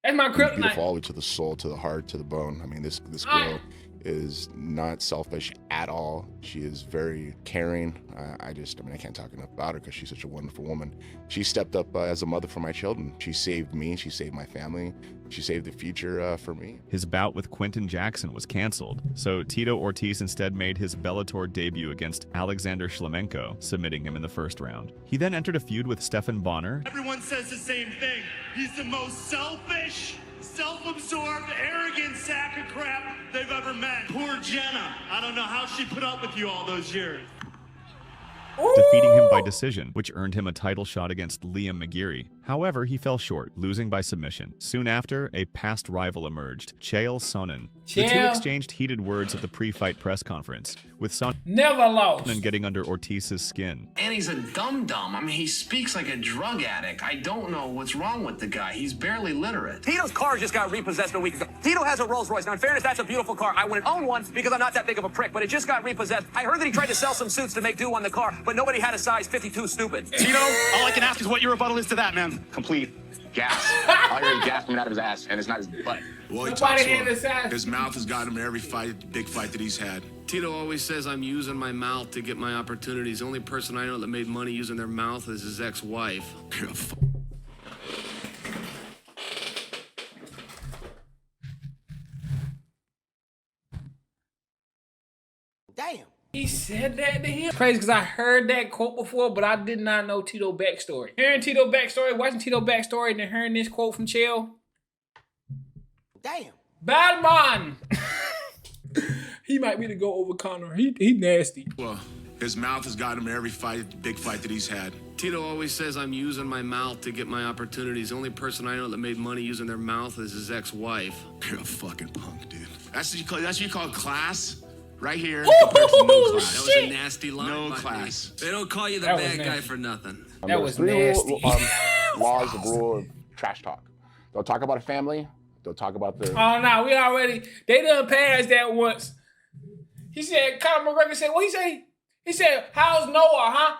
That's my kryptonite. Beautiful all the way to the soul, to the heart, to the bone. I mean, this girl is not selfish at all. She is very caring. I can't talk enough about her because she's such a wonderful woman. She stepped up as a mother for my children. She saved me. She saved my family. She saved the future for me. His bout with Quinton Jackson was canceled, so Tito Ortiz instead made his Bellator debut against Alexander Shlemenko, submitting him in the first round. He then entered a feud with Stephan Bonner. Everyone says the same thing. He's the most selfish, self-absorbed, arrogant sack of crap they've ever met. Poor Jenna. I don't know how she put up with you all those years. Defeating him by decision, which earned him a title shot against Liam McGeary. However, he fell short, losing by submission. Soon after, a past rival emerged, Chael Sonnen. The two exchanged heated words at the pre-fight press conference, with Sonnen never lost getting under Ortiz's skin. And he's a dum-dum. I mean, he speaks like a drug addict. I don't know what's wrong with the guy. He's barely literate. Tito's car just got repossessed a week ago. Tito has a Rolls Royce. Now, in fairness, that's a beautiful car. I wouldn't own one because I'm not that big of a prick, but it just got repossessed. I heard that he tried to sell some suits to make do on the car, but nobody had a size 52 stupid. Tito, all I can ask is what your rebuttal is to that, man. Complete gas. All I hear is gas coming out of his ass, and it's not his butt. Boy, nobody had his ass. His mouth has got him every fight, big fight that he's had. Tito always says I'm using my mouth to get my opportunities. The only person I know that made money using their mouth is his ex-wife. You're a Damn. He said that to him? Crazy, because I heard that quote before, but I did not know Tito backstory. Hearing Tito backstory, watching Tito backstory, and then hearing this quote from Chael. Damn. Bad man. He might be to go over Conor. He nasty. Well, his mouth has got him every fight, big fight that he's had. Tito always says I'm using my mouth to get my opportunities. The only person I know that made money using their mouth is his ex-wife. You're a fucking punk, dude. That's what you call class? Right here, compared to no class. That was a nasty line. No class. They don't call you the bad guy for nothing. That was nasty. Laws, the rule of trash talk. Don't talk about a family. Don't talk about their... Oh, no, we already... They done passed that once. He said, Conor McGregor said, what he say? He said, how's Noah, huh?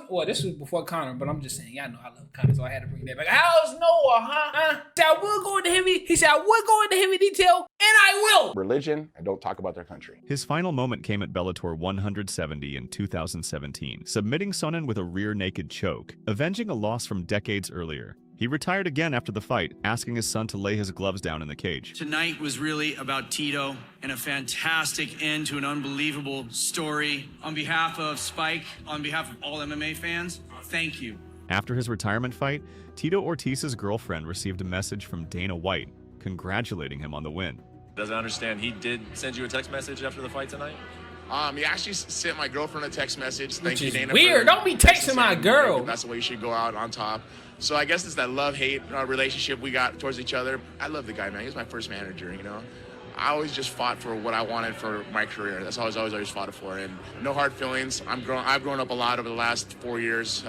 Well, this was before Conor, but I'm just saying, y'all know I love Conor, so I had to bring that back. How's Noah, huh? He said, I will go into heavy. He said, I will go into heavy detail, and I will. Religion, and don't talk about their country. His final moment came at Bellator 170 in 2017, submitting Sonnen with a rear naked choke, avenging a loss from decades earlier. He retired again after the fight, asking his son to lay his gloves down in the cage. Tonight was really about Tito and a fantastic end to an unbelievable story. On behalf of Spike, on behalf of all MMA fans, thank you. After his retirement fight, Tito Ortiz's girlfriend received a message from Dana White. congratulating him on the win. Doesn't understand. He did send you a text message after the fight tonight? He actually sent my girlfriend a text message. Thank you, Dana. Weird. Don't be texting my girl. That's the way you should go out on top. So I guess it's that love-hate relationship we got towards each other. I love the guy, man. He's my first manager, you know. I always just fought for what I wanted for my career. That's always fought it for. And no hard feelings. I've grown up a lot over the last 4 years.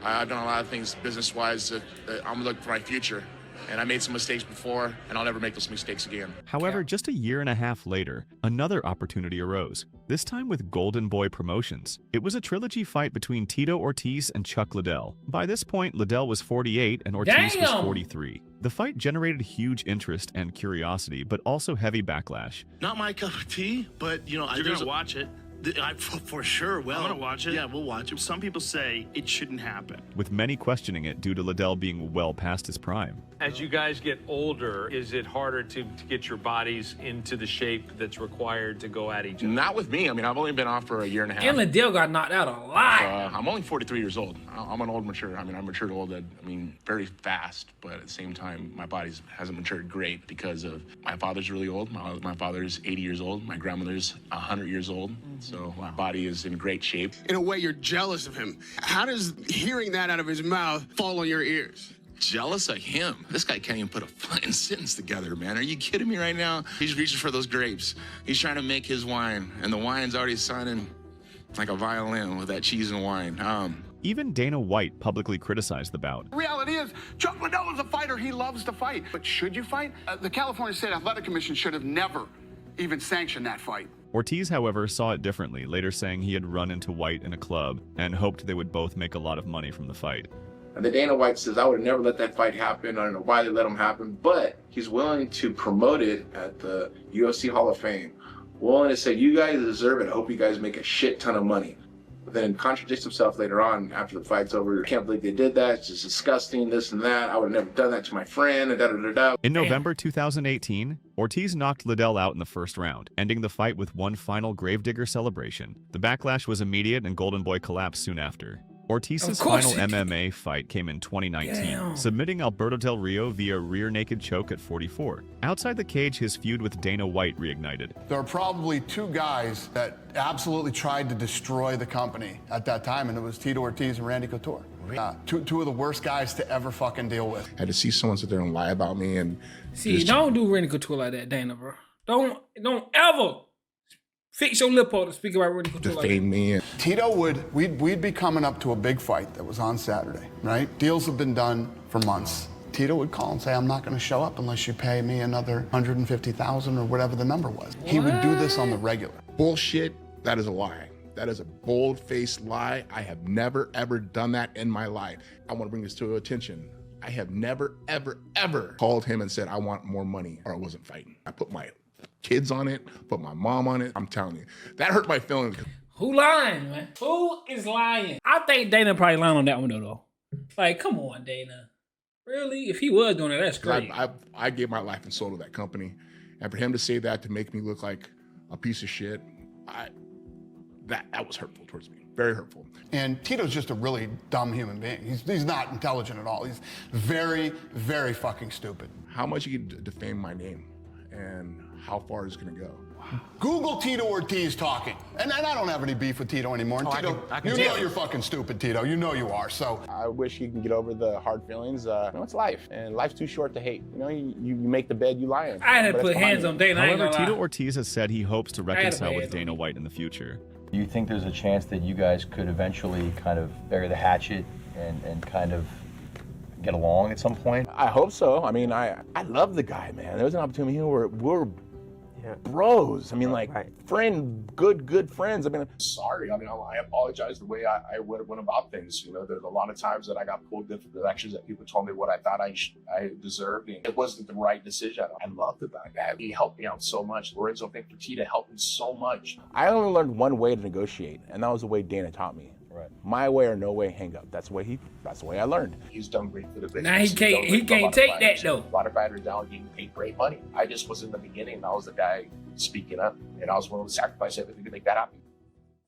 I've done a lot of things business-wise that I'm looking for my future. And I made some mistakes before, and I'll never make those mistakes again. However, just a year and a half later, another opportunity arose, this time with Golden Boy Promotions. It was a trilogy fight between Tito Ortiz and Chuck Liddell. By this point, Liddell was 48 and Ortiz was 43. The fight generated huge interest and curiosity, but also heavy backlash. Not my cup of tea, but, you know, you're going to watch it. For sure. Well, I'm going to watch it. Yeah, we'll watch it. Some people say it shouldn't happen, with many questioning it due to Liddell being well past his prime. As you guys get older, is it harder to get your bodies into the shape that's required to go at each other? Not with me. I mean, I've only been off for a year and a half. And Liddell got knocked out a lot. I'm only 43 years old. I'm an old mature. I mean, I matured old. I mean, very fast, but at the same time, my body hasn't matured great because of my father's really old. My father's 80 years old. My grandmother's 100 years old. So my body is in great shape. In a way, you're jealous of him. How does hearing that out of his mouth fall on your ears? Jealous of him? This guy can't even put a fucking sentence together, man. Are you kidding me right now? He's reaching for those grapes. He's trying to make his wine, and the wine's already sounding like a violin with that cheese and wine. Even Dana White publicly criticized the bout. The reality is, Chuck Liddell is a fighter. He loves to fight. But should you fight? The California State Athletic Commission should have never even sanctioned that fight. Ortiz, however, saw it differently, later saying he had run into White in a club and hoped they would both make a lot of money from the fight. And the Dana White says, I would have never let that fight happen. I don't know why they let him happen, but he's willing to promote it at the UFC Hall of Fame. Willing to say, you guys deserve it. I hope you guys make a shit ton of money. But then contradicts himself later on after the fight's over. I can't believe they did that. It's just disgusting, this and that. I would have never done that to my friend, and da-da-da-da. In November 2018, Ortiz knocked Liddell out in the first round, ending the fight with one final gravedigger celebration. The backlash was immediate and Golden Boy collapsed soon after. Ortiz's final MMA fight came in 2019, submitting Alberto Del Rio via rear naked choke at 44. Outside the cage, his feud with Dana White reignited. There are probably two guys that absolutely tried to destroy the company at that time, and it was Tito Ortiz and Randy Couture. Two of the worst guys to ever fucking deal with. I had to see someone sit there and lie about me and... See, don't do Randy Couture like that, Dana, bro. Don't ever fix your lip to speak about Randy Couture like that. Me. Tito we'd be coming up to a big fight that was on Saturday, right? Deals have been done for months. Tito would call and say, I'm not going to show up unless you pay me another $150,000 or whatever the number was. He would do this on the regular. Bullshit. That is a lie. That is a bold-faced lie. I have never, ever done that in my life. I want to bring this to attention. I have never, ever, ever called him and said, I want more money, or I wasn't fighting. I put my kids on it, put my mom on it. I'm telling you, that hurt my feelings. Who lying, man? Who is lying? I think Dana probably lying on that one, though. Like, come on, Dana. Really? If he was doing it, that's great. I gave my life and soul to that company. And for him to say that, to make me look like a piece of shit, that was hurtful towards me. Very hurtful. And Tito's just a really dumb human being. He's not intelligent at all. He's very, very fucking stupid. How much you can defame my name and how far is it going to go? Google Tito Ortiz talking. And I don't have any beef with Tito anymore. And Tito, you know you're fucking stupid, Tito. You know you are, so. I wish you can get over the hard feelings. It's life, and life's too short to hate. You know, you make the bed you lie in. I had to put hands on Dana. However, Tito Ortiz has said he hopes to reconcile with Dana White in the future. Do you think there's a chance that you guys could eventually kind of bury the hatchet and kind of get along at some point? I hope so. I mean, I love the guy, man. There was an opportunity here where we're bros. I mean, like, good friends. I mean, sorry. I mean, I apologize the way I went about things. You know, there's a lot of times that I got pulled different directions that people told me what I thought I deserved. And it wasn't the right decision. I love the guy. He helped me out so much. Lorenzo Fertitta helped me so much. I only learned one way to negotiate, and that was the way Dana taught me. Right. My way or no way, hang up. That's the way I learned. He's done great for the business. Now he can't take that though. A lot of fighters down getting paid great money. I just was in the beginning, and I was the guy speaking up, and I was willing to sacrifice everything to make that happen.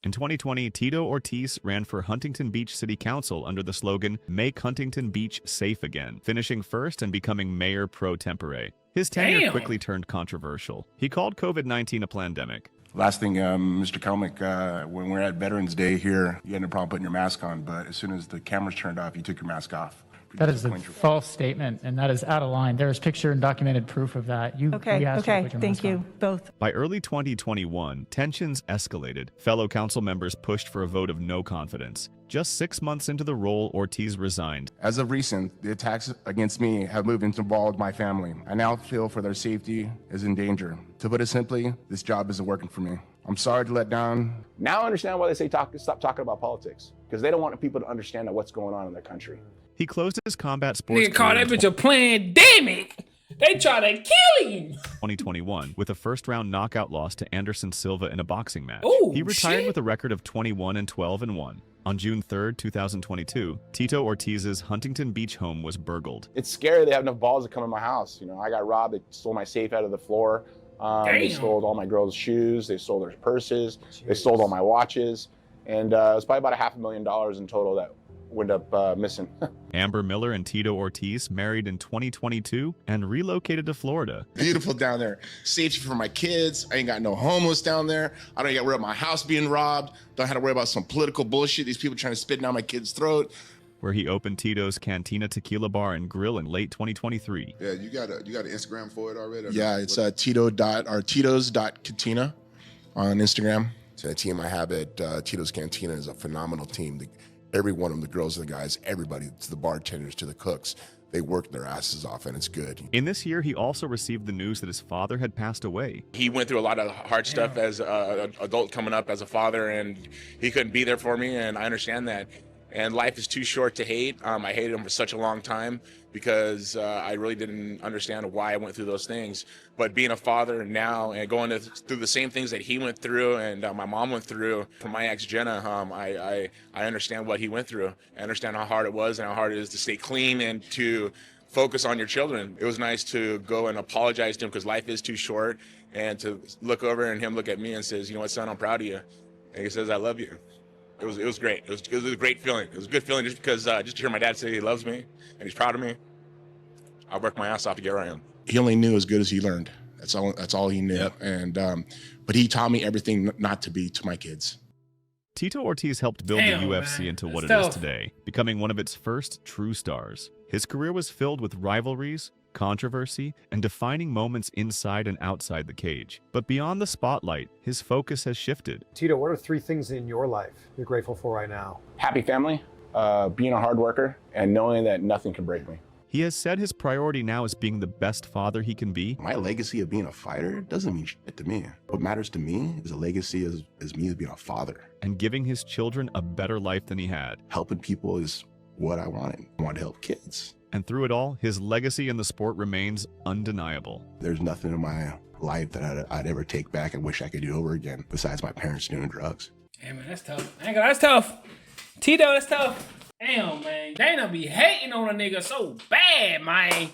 In 2020, Tito Ortiz ran for Huntington Beach City Council under the slogan, Make Huntington Beach Safe Again, finishing first and becoming mayor pro tempore. His tenure quickly turned controversial. He called COVID-19 a pandemic. Last thing, Mr. Kelmick, when we're at Veterans Day here, you had no problem putting your mask on, but as soon as the cameras turned off, you took your mask off. That is a false statement, and that is out of line. There is picture and documented proof of that. Okay, thank you, both. By early 2021, tensions escalated. Fellow council members pushed for a vote of no confidence. Just 6 months into the role, Ortiz resigned. As of recent, the attacks against me have moved into involved my family. I now feel for their safety is in danger. To put it simply, this job isn't working for me. I'm sorry to let down. Now I understand why they say stop talking about politics, because they don't want people to understand what's going on in their country. He closed his combat sports Nigga call that bitch a pandemic. They try to kill him. 2021 with a first-round knockout loss to Anderson Silva in a boxing match. Oh, he retired shit. with a record of 21-12-1. On June 3rd, 2022, Tito Ortiz's Huntington Beach home was burgled. It's scary. They have enough balls to come in my house. You know, I got robbed. They stole my safe out of the floor. They stole all my girls' shoes. They stole their purses. Jeez. They stole all my watches. And it was probably about $500,000 in total that went up missing. Amber Miller and Tito Ortiz married in 2022 and relocated to Florida. Beautiful down there. Safety for my kids. I ain't got no homeless down there. I don't got to worry about my house being robbed. Don't have to worry about some political bullshit. These people trying to spit down my kid's throat. Where he opened Tito's Cantina Tequila Bar and Grill in late 2023. Yeah, you got an Instagram for it already? Yeah, it's Tito's.Cantina on Instagram. So the team I have at Tito's Cantina is a phenomenal team. Every one of them, the girls and the guys, everybody, to the bartenders, to the cooks, they work their asses off, and it's good. In this year, he also received the news that his father had passed away. He went through a lot of hard stuff as an adult coming up as a father, and he couldn't be there for me, and I understand that. And life is too short to hate. I hated him for such a long time because I really didn't understand why I went through those things. But being a father now and going through the same things that he went through and my mom went through from my ex Jenna, I understand what he went through. I understand how hard it was and how hard it is to stay clean and to focus on your children. It was nice to go and apologize to him because life is too short, and to look over and him look at me and says, you know what, son, I'm proud of you. And he says, I love you. It was great. It was a great feeling. It was a good feeling just because just to hear my dad say he loves me and he's proud of me. I worked my ass off to get where I am. He only knew as good as he learned. That's all he knew. Yep. And but he taught me everything not to be to my kids. Tito Ortiz helped build the UFC into what it is today, becoming one of its first true stars. His career was filled with rivalries, controversy, and defining moments inside and outside the cage. But beyond the spotlight, his focus has shifted. Tito, what are 3 things in your life you're grateful for right now? Happy family, being a hard worker, and knowing that nothing can break me. He has said his priority now is being the best father he can be. My legacy of being a fighter doesn't mean shit to me. What matters to me is a legacy is me as being a father. And giving his children a better life than he had. Helping people is what I wanted. I wanted to help kids. And through it all, his legacy in the sport remains undeniable. There's nothing in my life that I'd ever take back and wish I could do over again, besides my parents doing drugs. Yeah, man, that's tough. That's tough. Tito, that's tough. Damn, man. Dana be hating on a nigga so bad, man.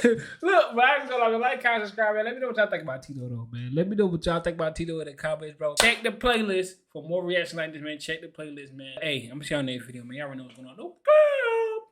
Look, man, I can go like, comment, subscribe, man. Let me know what y'all think about Tito, though, man. Let me know what y'all think about Tito in the comments, bro. Check the playlist for more reaction like this, man. Check the playlist, man. Hey, I'm gonna see y'all in the next video, man. Y'all already know what's going on. Okay.